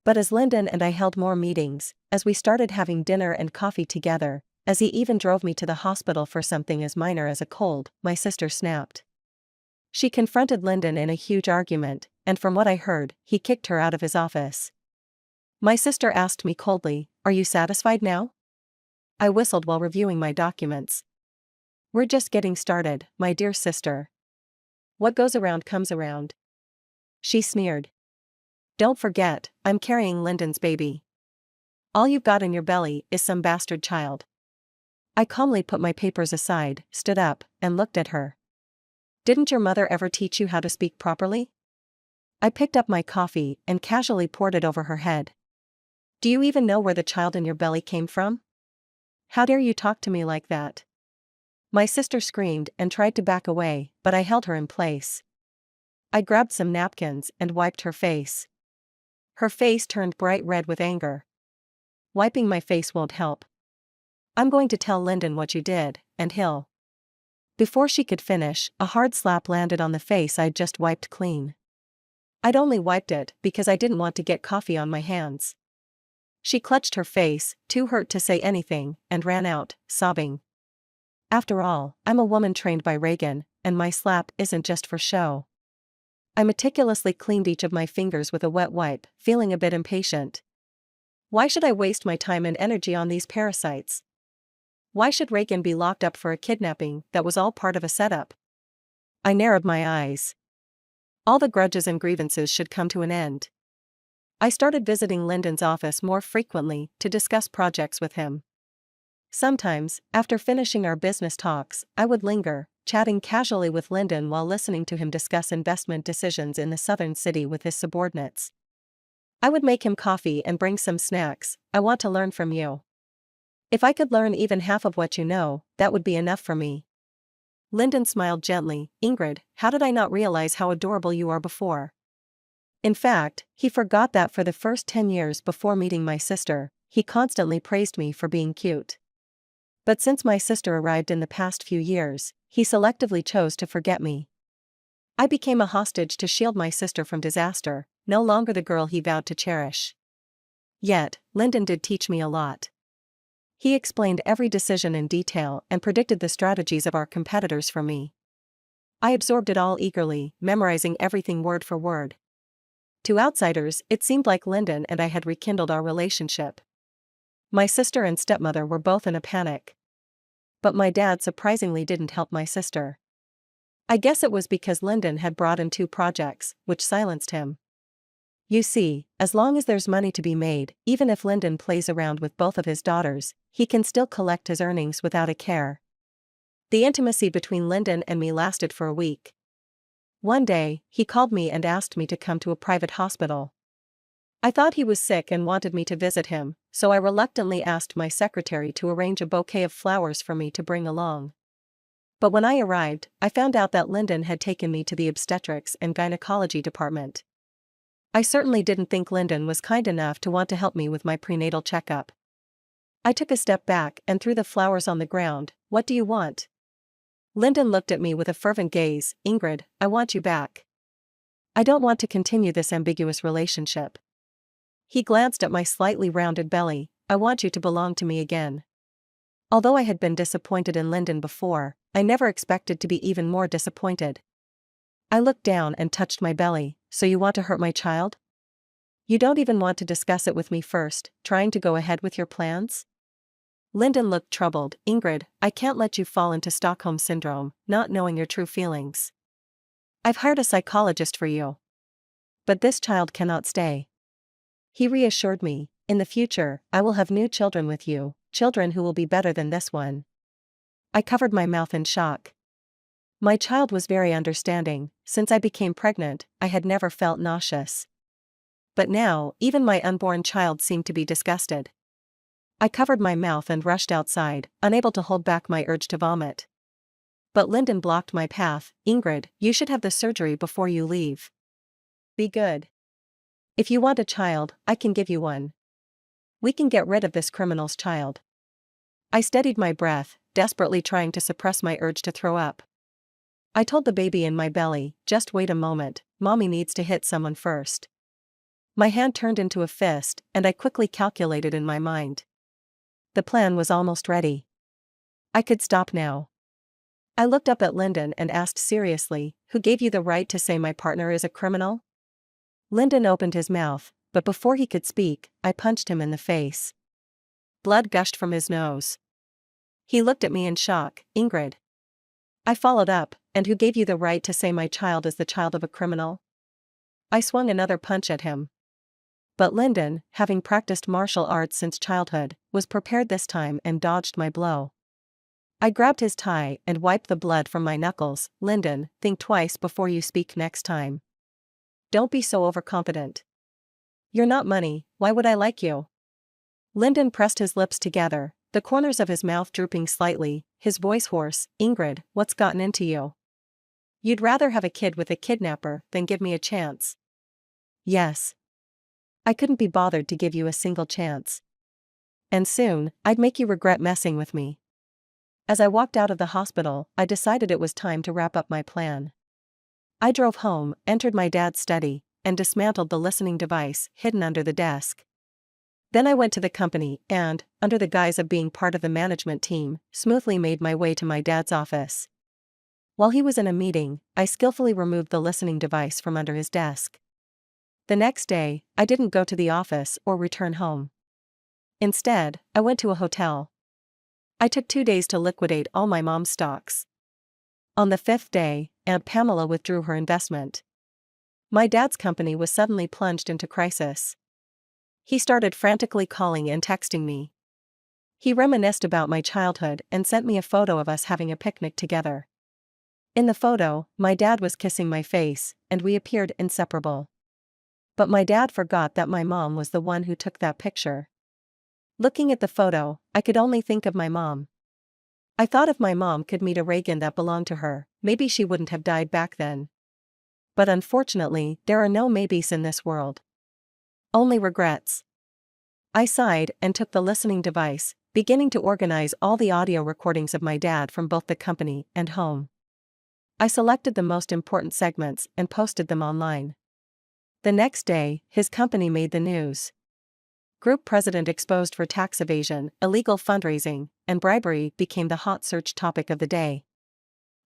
But as Lyndon and I held more meetings, as we started having dinner and coffee together, as he even drove me to the hospital for something as minor as a cold, my sister snapped. She confronted Lyndon in a huge argument, and from what I heard, he kicked her out of his office. My sister asked me coldly, "Are you satisfied now?" I whistled while reviewing my documents. "We're just getting started, my dear sister. What goes around comes around." She sneered. "Don't forget, I'm carrying Lyndon's baby. All you've got in your belly is some bastard child." I calmly put my papers aside, stood up, and looked at her. "Didn't your mother ever teach you how to speak properly?" I picked up my coffee and casually poured it over her head. "Do you even know where the child in your belly came from? How dare you talk to me like that?" My sister screamed and tried to back away, but I held her in place. I grabbed some napkins and wiped her face. Her face turned bright red with anger. "Wiping my face won't help. I'm going to tell Lyndon what you did, and he'll..." Before she could finish, a hard slap landed on the face I'd just wiped clean. I'd only wiped it because I didn't want to get coffee on my hands. She clutched her face, too hurt to say anything, and ran out, sobbing. After all, I'm a woman trained by Reagan, and my slap isn't just for show. I meticulously cleaned each of my fingers with a wet wipe, feeling a bit impatient. Why should I waste my time and energy on these parasites? Why should Reagan be locked up for a kidnapping that was all part of a setup? I narrowed my eyes. All the grudges and grievances should come to an end. I started visiting Lyndon's office more frequently to discuss projects with him. Sometimes, after finishing our business talks, I would linger, chatting casually with Lyndon while listening to him discuss investment decisions in the southern city with his subordinates. I would make him coffee and bring some snacks. "I want to learn from you. If I could learn even half of what you know, that would be enough for me." Lyndon smiled gently. "Ingrid, how did I not realize how adorable you are before?" In fact, he forgot that for the first 10 years before meeting my sister, he constantly praised me for being cute. But since my sister arrived in the past few years, he selectively chose to forget me. I became a hostage to shield my sister from disaster, no longer the girl he vowed to cherish. Yet, Lyndon did teach me a lot. He explained every decision in detail and predicted the strategies of our competitors for me. I absorbed it all eagerly, memorizing everything word for word. To outsiders, it seemed like Lyndon and I had rekindled our relationship. My sister and stepmother were both in a panic. But my dad surprisingly didn't help my sister. I guess it was because Lyndon had brought in 2 projects, which silenced him. You see, as long as there's money to be made, even if Lyndon plays around with both of his daughters, he can still collect his earnings without a care. The intimacy between Lyndon and me lasted for a week. One day, he called me and asked me to come to a private hospital. I thought he was sick and wanted me to visit him, so I reluctantly asked my secretary to arrange a bouquet of flowers for me to bring along. But when I arrived, I found out that Lyndon had taken me to the obstetrics and gynecology department. I certainly didn't think Lyndon was kind enough to want to help me with my prenatal checkup. I took a step back and threw the flowers on the ground. "What do you want?" Lyndon looked at me with a fervent gaze. Ingrid, I want you back. I don't want to continue this ambiguous relationship. He glanced at my slightly rounded belly. I want you to belong to me again. Although I had been disappointed in Lyndon before, I never expected to be even more disappointed. I looked down and touched my belly. So you want to hurt my child? You don't even want to discuss it with me first, trying to go ahead with your plans? Lyndon looked troubled. Ingrid, I can't let you fall into Stockholm Syndrome, not knowing your true feelings. I've hired a psychologist for you. But this child cannot stay. He reassured me, in the future, I will have new children with you, children who will be better than this one. I covered my mouth in shock. My child was very understanding. Since I became pregnant, I had never felt nauseous. But now, even my unborn child seemed to be disgusted. I covered my mouth and rushed outside, unable to hold back my urge to vomit. But Lyndon blocked my path. Ingrid, you should have the surgery before you leave. Be good. If you want a child, I can give you one. We can get rid of this criminal's child. I steadied my breath, desperately trying to suppress my urge to throw up. I told the baby in my belly, just wait a moment, mommy needs to hit someone first. My hand turned into a fist, and I quickly calculated in my mind. The plan was almost ready. I could stop now. I looked up at Lyndon and asked seriously, who gave you the right to say my partner is a criminal? Lyndon opened his mouth, but before he could speak, I punched him in the face. Blood gushed from his nose. He looked at me in shock. Ingrid. I followed up, and who gave you the right to say my child is the child of a criminal? I swung another punch at him. But Lyndon, having practiced martial arts since childhood, was prepared this time and dodged my blow. I grabbed his tie and wiped the blood from my knuckles. Lyndon, think twice before you speak next time. Don't be so overconfident. You're not money, why would I like you? Lyndon pressed his lips together, the corners of his mouth drooping slightly, his voice hoarse. Ingrid, what's gotten into you? You'd rather have a kid with a kidnapper than give me a chance. Yes. I couldn't be bothered to give you a single chance. And soon, I'd make you regret messing with me. As I walked out of the hospital, I decided it was time to wrap up my plan. I drove home, entered my dad's study, and dismantled the listening device hidden under the desk. Then I went to the company and, under the guise of being part of the management team, smoothly made my way to my dad's office. While he was in a meeting, I skillfully removed the listening device from under his desk. The next day, I didn't go to the office or return home. Instead, I went to a hotel. I took 2 days to liquidate all my mom's stocks. On the 5th day, Aunt Pamela withdrew her investment. My dad's company was suddenly plunged into crisis. He started frantically calling and texting me. He reminisced about my childhood and sent me a photo of us having a picnic together. In the photo, my dad was kissing my face, and we appeared inseparable. But my dad forgot that my mom was the one who took that picture. Looking at the photo, I could only think of my mom. I thought if my mom could meet a Reagan that belonged to her, maybe she wouldn't have died back then. But unfortunately, there are no maybes in this world. Only regrets. I sighed and took the listening device, beginning to organize all the audio recordings of my dad from both the company and home. I selected the most important segments and posted them online. The next day, his company made the news. Group president exposed for tax evasion, illegal fundraising, and bribery became the hot search topic of the day.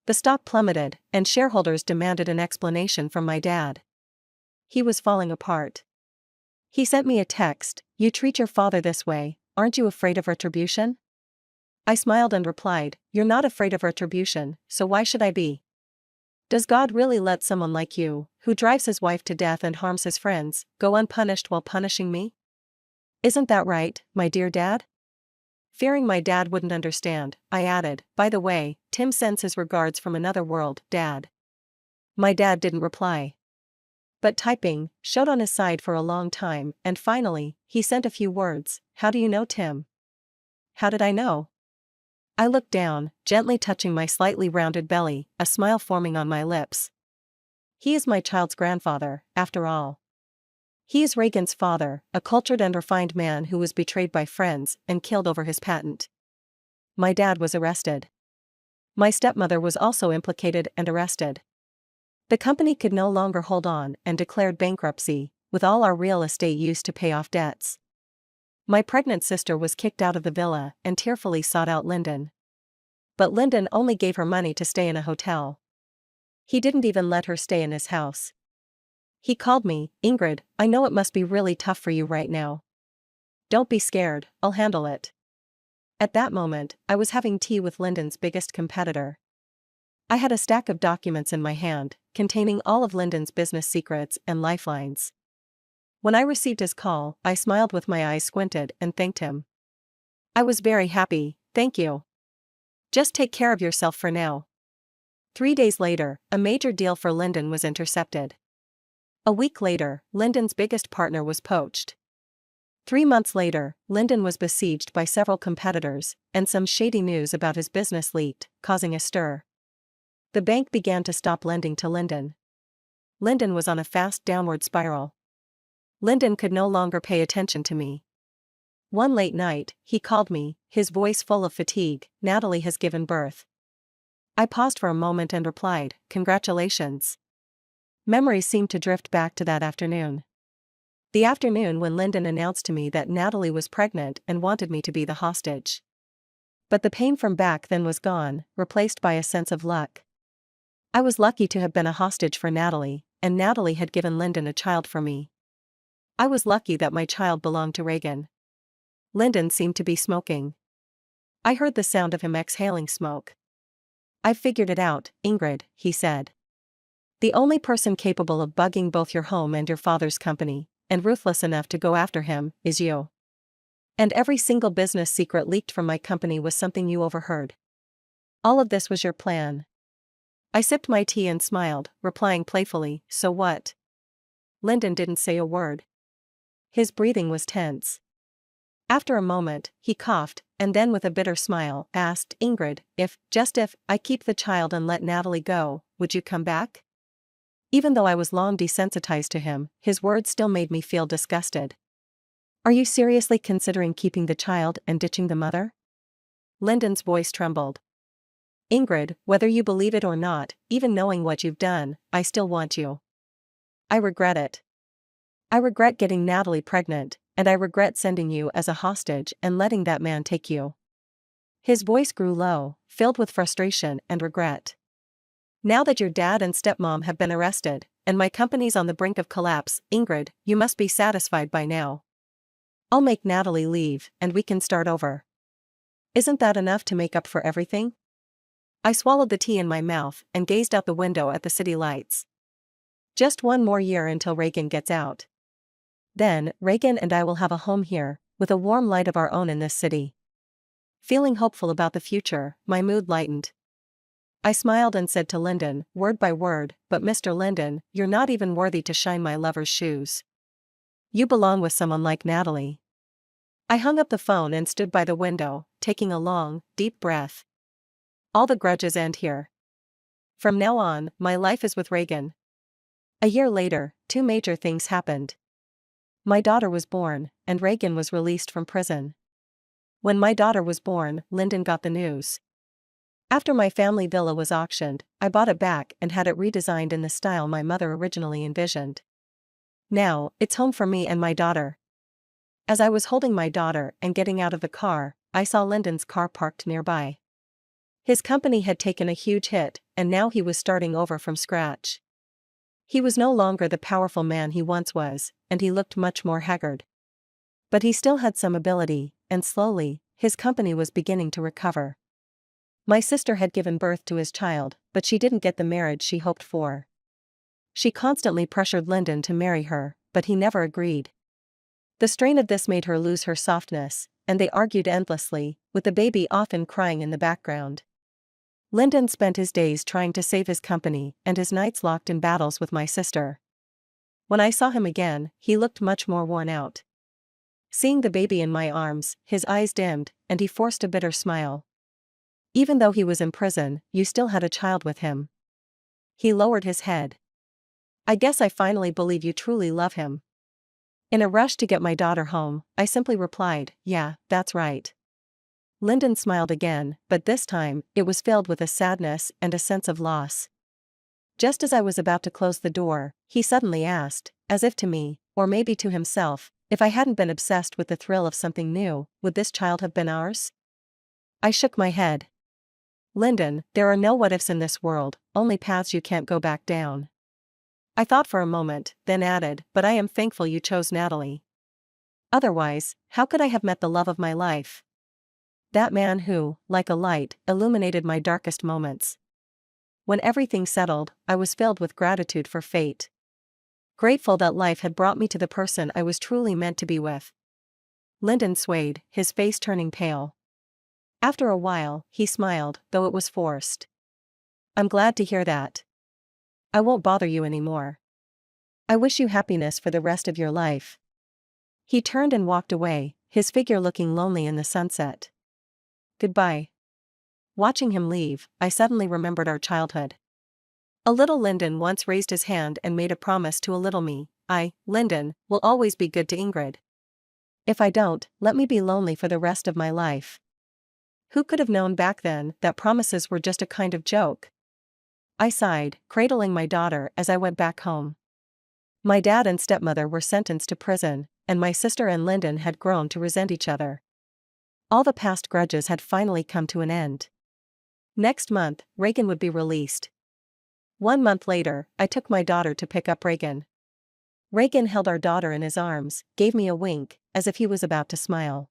The stock plummeted, and shareholders demanded an explanation from my dad. He was falling apart. He sent me a text, "You treat your father this way, aren't you afraid of retribution?" I smiled and replied, "You're not afraid of retribution, so why should I be? Does God really let someone like you, who drives his wife to death and harms his friends, go unpunished while punishing me? Isn't that right, my dear dad?" Fearing my dad wouldn't understand, I added, "By the way, Tim sends his regards from another world, Dad." My dad didn't reply. But typing showed on his side for a long time, and finally, he sent a few words. "How do you know Tim?" How did I know? I looked down, gently touching my slightly rounded belly, a smile forming on my lips. He is my child's grandfather, after all. He is Reagan's father, a cultured and refined man who was betrayed by friends and killed over his patent. My dad was arrested. My stepmother was also implicated and arrested. The company could no longer hold on and declared bankruptcy, with all our real estate used to pay off debts. My pregnant sister was kicked out of the villa and tearfully sought out Lyndon. But Lyndon only gave her money to stay in a hotel. He didn't even let her stay in his house. He called me, "Ingrid, I know it must be really tough for you right now. Don't be scared, I'll handle it." At that moment, I was having tea with Lyndon's biggest competitor. I had a stack of documents in my hand, containing all of Lyndon's business secrets and lifelines. When I received his call, I smiled with my eyes squinted and thanked him. I was very happy, thank you. Just take care of yourself for now. 3 days later, a major deal for Lyndon was intercepted. A week later, Lyndon's biggest partner was poached. 3 months later, Lyndon was besieged by several competitors, and some shady news about his business leaked, causing a stir. The bank began to stop lending to Lyndon. Lyndon was on a fast downward spiral. Lyndon could no longer pay attention to me. One late night, he called me, his voice full of fatigue. "Natalie has given birth." I paused for a moment and replied, "Congratulations." Memories seemed to drift back to that afternoon. The afternoon when Lyndon announced to me that Natalie was pregnant and wanted me to be the hostage. But the pain from back then was gone, replaced by a sense of luck. I was lucky to have been a hostage for Natalie, and Natalie had given Lyndon a child for me. I was lucky that my child belonged to Reagan. Lyndon seemed to be smoking. I heard the sound of him exhaling smoke. "I've figured it out, Ingrid," he said. "The only person capable of bugging both your home and your father's company, and ruthless enough to go after him, is you. And every single business secret leaked from my company was something you overheard. All of this was your plan." I sipped my tea and smiled, replying playfully, "So what?" Lyndon didn't say a word. His breathing was tense. After a moment, he coughed, and then with a bitter smile, asked, "Ingrid, if I keep the child and let Natalie go, would you come back?" Even though I was long desensitized to him, his words still made me feel disgusted. "Are you seriously considering keeping the child and ditching the mother?" Lyndon's voice trembled. "Ingrid, whether you believe it or not, even knowing what you've done, I still want you. I regret it. I regret getting Natalie pregnant, and I regret sending you as a hostage and letting that man take you." His voice grew low, filled with frustration and regret. "Now that your dad and stepmom have been arrested, and my company's on the brink of collapse, Ingrid, you must be satisfied by now. I'll make Natalie leave, and we can start over. Isn't that enough to make up for everything?" I swallowed the tea in my mouth and gazed out the window at the city lights. Just one more year until Reagan gets out. Then, Reagan and I will have a home here, with a warm light of our own in this city. Feeling hopeful about the future, my mood lightened. I smiled and said to Lyndon, word by word, "But Mr. Lyndon, you're not even worthy to shine my lover's shoes. You belong with someone like Natalie." I hung up the phone and stood by the window, taking a long, deep breath. All the grudges end here. From now on, my life is with Reagan. A year later, 2 major things happened. My daughter was born, and Reagan was released from prison. When my daughter was born, Lyndon got the news. After my family villa was auctioned, I bought it back and had it redesigned in the style my mother originally envisioned. Now, it's home for me and my daughter. As I was holding my daughter and getting out of the car, I saw Lyndon's car parked nearby. His company had taken a huge hit, and now he was starting over from scratch. He was no longer the powerful man he once was, and he looked much more haggard. But he still had some ability, and slowly, his company was beginning to recover. My sister had given birth to his child, but she didn't get the marriage she hoped for. She constantly pressured Lyndon to marry her, but he never agreed. The strain of this made her lose her softness, and they argued endlessly, with the baby often crying in the background. Lyndon spent his days trying to save his company and his nights locked in battles with my sister. When I saw him again, he looked much more worn out. Seeing the baby in my arms, his eyes dimmed, and he forced a bitter smile. "Even though he was in prison, you still had a child with him." He lowered his head. "I guess I finally believe you truly love him." In a rush to get my daughter home, I simply replied, "Yeah, that's right." Lyndon smiled again, but this time, it was filled with a sadness and a sense of loss. Just as I was about to close the door, he suddenly asked, as if to me, or maybe to himself, if I hadn't been obsessed with the thrill of something new, would this child have been ours? I shook my head. Lyndon, there are no what-ifs in this world, only paths you can't go back down. I thought for a moment, then added, but I am thankful you chose Natalie. Otherwise, how could I have met the love of my life? That man who, like a light, illuminated my darkest moments. When everything settled, I was filled with gratitude for fate. Grateful that life had brought me to the person I was truly meant to be with. Lyndon swayed, his face turning pale. After a while, he smiled, though it was forced. I'm glad to hear that. I won't bother you anymore. I wish you happiness for the rest of your life. He turned and walked away, his figure looking lonely in the sunset. Goodbye. Watching him leave, I suddenly remembered our childhood. A little Lyndon once raised his hand and made a promise to a little me. I, Lyndon, will always be good to Ingrid. If I don't, let me be lonely for the rest of my life. Who could have known back then that promises were just a kind of joke? I sighed, cradling my daughter as I went back home. My dad and stepmother were sentenced to prison, and my sister and Lyndon had grown to resent each other. All the past grudges had finally come to an end. Next month, Reagan would be released. 1 month later, I took my daughter to pick up Reagan. Reagan held our daughter in his arms, gave me a wink, as if he was about to smile.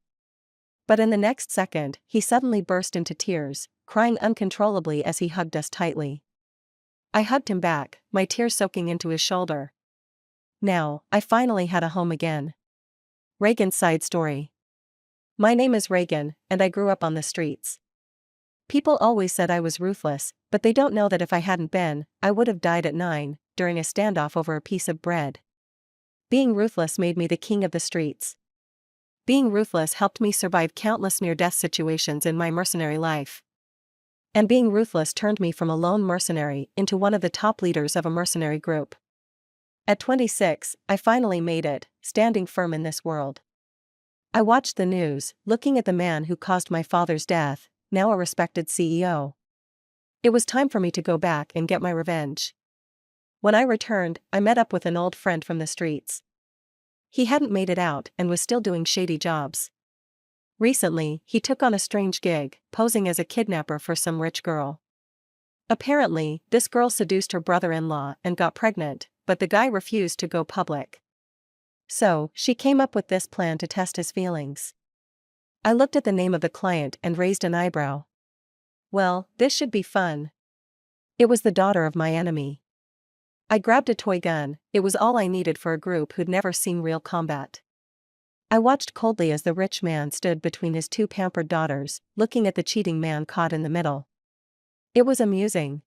But in the next second, he suddenly burst into tears, crying uncontrollably as he hugged us tightly. I hugged him back, my tears soaking into his shoulder. Now, I finally had a home again. Reagan's side story. My name is Reagan, and I grew up on the streets. People always said I was ruthless, but they don't know that if I hadn't been, I would have died at 9, during a standoff over a piece of bread. Being ruthless made me the king of the streets. Being ruthless helped me survive countless near-death situations in my mercenary life. And being ruthless turned me from a lone mercenary into one of the top leaders of a mercenary group. At 26, I finally made it, standing firm in this world. I watched the news, looking at the man who caused my father's death, now a respected CEO. It was time for me to go back and get my revenge. When I returned, I met up with an old friend from the streets. He hadn't made it out and was still doing shady jobs. Recently, he took on a strange gig, posing as a kidnapper for some rich girl. Apparently, this girl seduced her brother-in-law and got pregnant, but the guy refused to go public. So, she came up with this plan to test his feelings. I looked at the name of the client and raised an eyebrow. Well, this should be fun. It was the daughter of my enemy. I grabbed a toy gun, it was all I needed for a group who'd never seen real combat. I watched coldly as the rich man stood between his 2 pampered daughters, looking at the cheating man caught in the middle. It was amusing.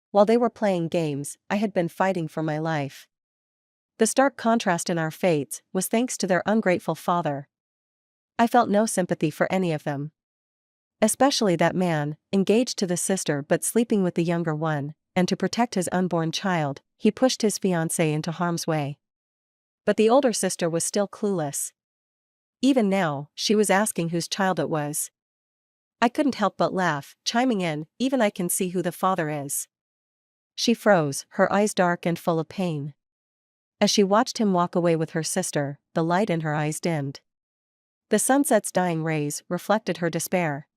While they were playing games, I had been fighting for my life. The stark contrast in our fates was thanks to their ungrateful father. I felt no sympathy for any of them. Especially that man, engaged to the sister but sleeping with the younger one, and to protect his unborn child, he pushed his fiancé into harm's way. But the older sister was still clueless. Even now, she was asking whose child it was. I couldn't help but laugh, chiming in, even I can see who the father is. She froze, her eyes dark and full of pain. As she watched him walk away with her sister, the light in her eyes dimmed. The sunset's dying rays reflected her despair.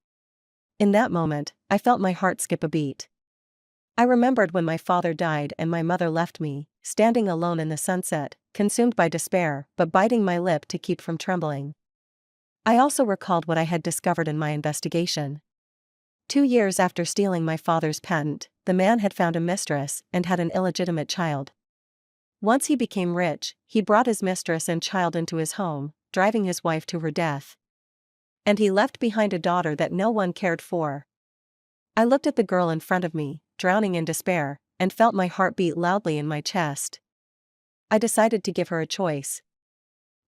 In that moment, I felt my heart skip a beat. I remembered when my father died and my mother left me, standing alone in the sunset, consumed by despair but biting my lip to keep from trembling. I also recalled what I had discovered in my investigation. 2 years after stealing my father's patent, the man had found a mistress and had an illegitimate child. Once he became rich, he brought his mistress and child into his home, driving his wife to her death. And he left behind a daughter that no one cared for. I looked at the girl in front of me, drowning in despair, and felt my heart beat loudly in my chest. I decided to give her a choice.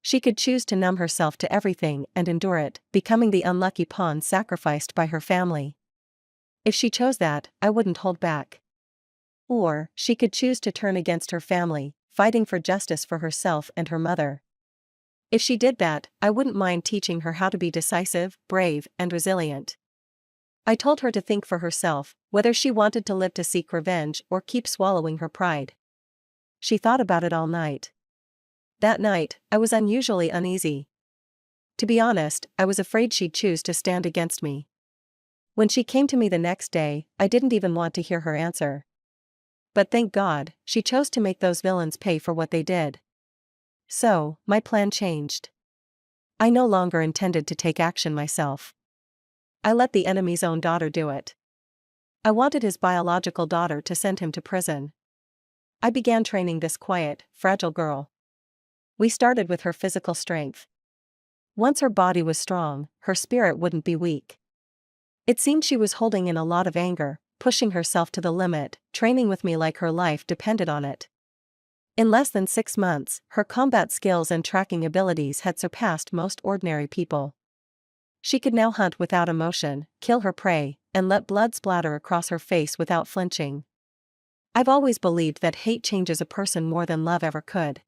She could choose to numb herself to everything and endure it, becoming the unlucky pawn sacrificed by her family. If she chose that, I wouldn't hold back. Or, she could choose to turn against her family, fighting for justice for herself and her mother. If she did that, I wouldn't mind teaching her how to be decisive, brave, and resilient. I told her to think for herself, whether she wanted to live to seek revenge or keep swallowing her pride. She thought about it all night. That night, I was unusually uneasy. To be honest, I was afraid she'd choose to stand against me. When she came to me the next day, I didn't even want to hear her answer. But thank God, she chose to make those villains pay for what they did. So, my plan changed. I no longer intended to take action myself. I let the enemy's own daughter do it. I wanted his biological daughter to send him to prison. I began training this quiet, fragile girl. We started with her physical strength. Once her body was strong, her spirit wouldn't be weak. It seemed she was holding in a lot of anger, pushing herself to the limit, training with me like her life depended on it. In less than 6 months, her combat skills and tracking abilities had surpassed most ordinary people. She could now hunt without emotion, kill her prey, and let blood splatter across her face without flinching. I've always believed that hate changes a person more than love ever could.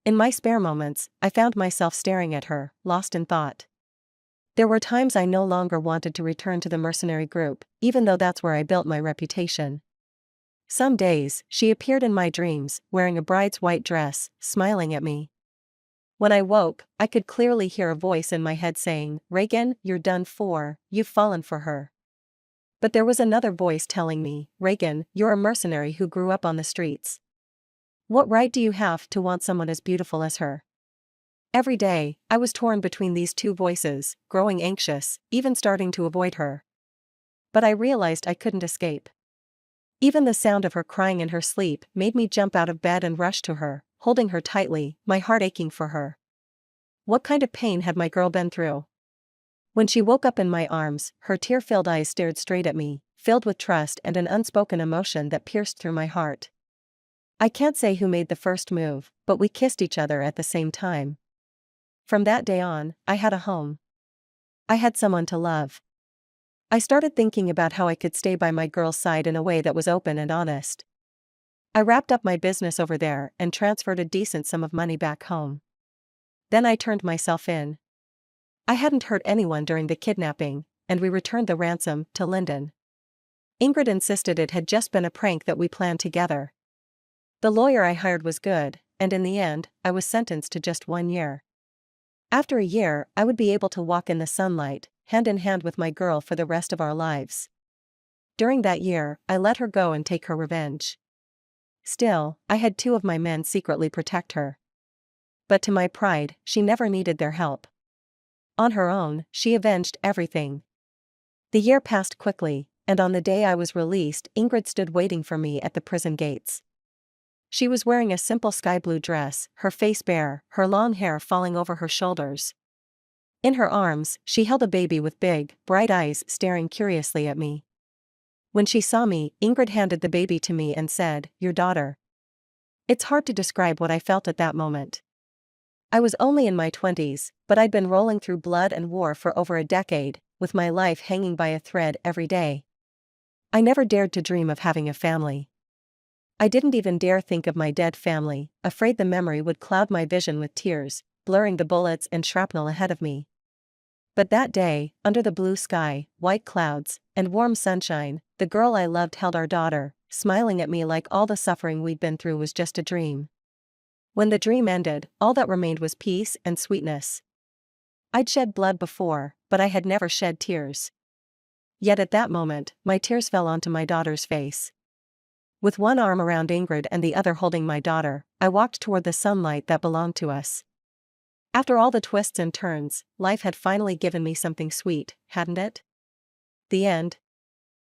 In my spare moments, I found myself staring at her, lost in thought. There were times I no longer wanted to return to the mercenary group, even though that's where I built my reputation. Some days, she appeared in my dreams, wearing a bride's white dress, smiling at me. When I woke, I could clearly hear a voice in my head saying, "Reagan, you're done for, you've fallen for her." But there was another voice telling me, "Reagan, you're a mercenary who grew up on the streets. What right do you have to want someone as beautiful as her?" Every day, I was torn between these two voices, growing anxious, even starting to avoid her. But I realized I couldn't escape. Even the sound of her crying in her sleep made me jump out of bed and rush to her, holding her tightly, my heart aching for her. What kind of pain had my girl been through? When she woke up in my arms, her tear-filled eyes stared straight at me, filled with trust and an unspoken emotion that pierced through my heart. I can't say who made the first move, but we kissed each other at the same time. From that day on, I had a home. I had someone to love. I started thinking about how I could stay by my girl's side in a way that was open and honest. I wrapped up my business over there and transferred a decent sum of money back home. Then I turned myself in. I hadn't hurt anyone during the kidnapping, and we returned the ransom to Lyndon. Ingrid insisted it had just been a prank that we planned together. The lawyer I hired was good, and in the end, I was sentenced to just 1 year. After a year, I would be able to walk in the sunlight, hand in hand with my girl for the rest of our lives. During that year, I let her go and take her revenge. Still, I had 2 of my men secretly protect her. But to my pride, she never needed their help. On her own, she avenged everything. The year passed quickly, and on the day I was released, Ingrid stood waiting for me at the prison gates. She was wearing a simple sky blue dress, her face bare, her long hair falling over her shoulders. In her arms, she held a baby with big, bright eyes staring curiously at me. When she saw me, Ingrid handed the baby to me and said, "Your daughter." It's hard to describe what I felt at that moment. I was only in my 20s, but I'd been rolling through blood and war for over a decade, with my life hanging by a thread every day. I never dared to dream of having a family. I didn't even dare think of my dead family, afraid the memory would cloud my vision with tears, blurring the bullets and shrapnel ahead of me. But that day, under the blue sky, white clouds, and warm sunshine, the girl I loved held our daughter, smiling at me like all the suffering we'd been through was just a dream. When the dream ended, all that remained was peace and sweetness. I'd shed blood before, but I had never shed tears. Yet at that moment, my tears fell onto my daughter's face. With one arm around Ingrid and the other holding my daughter, I walked toward the sunlight that belonged to us. After all the twists and turns, life had finally given me something sweet, hadn't it? The end.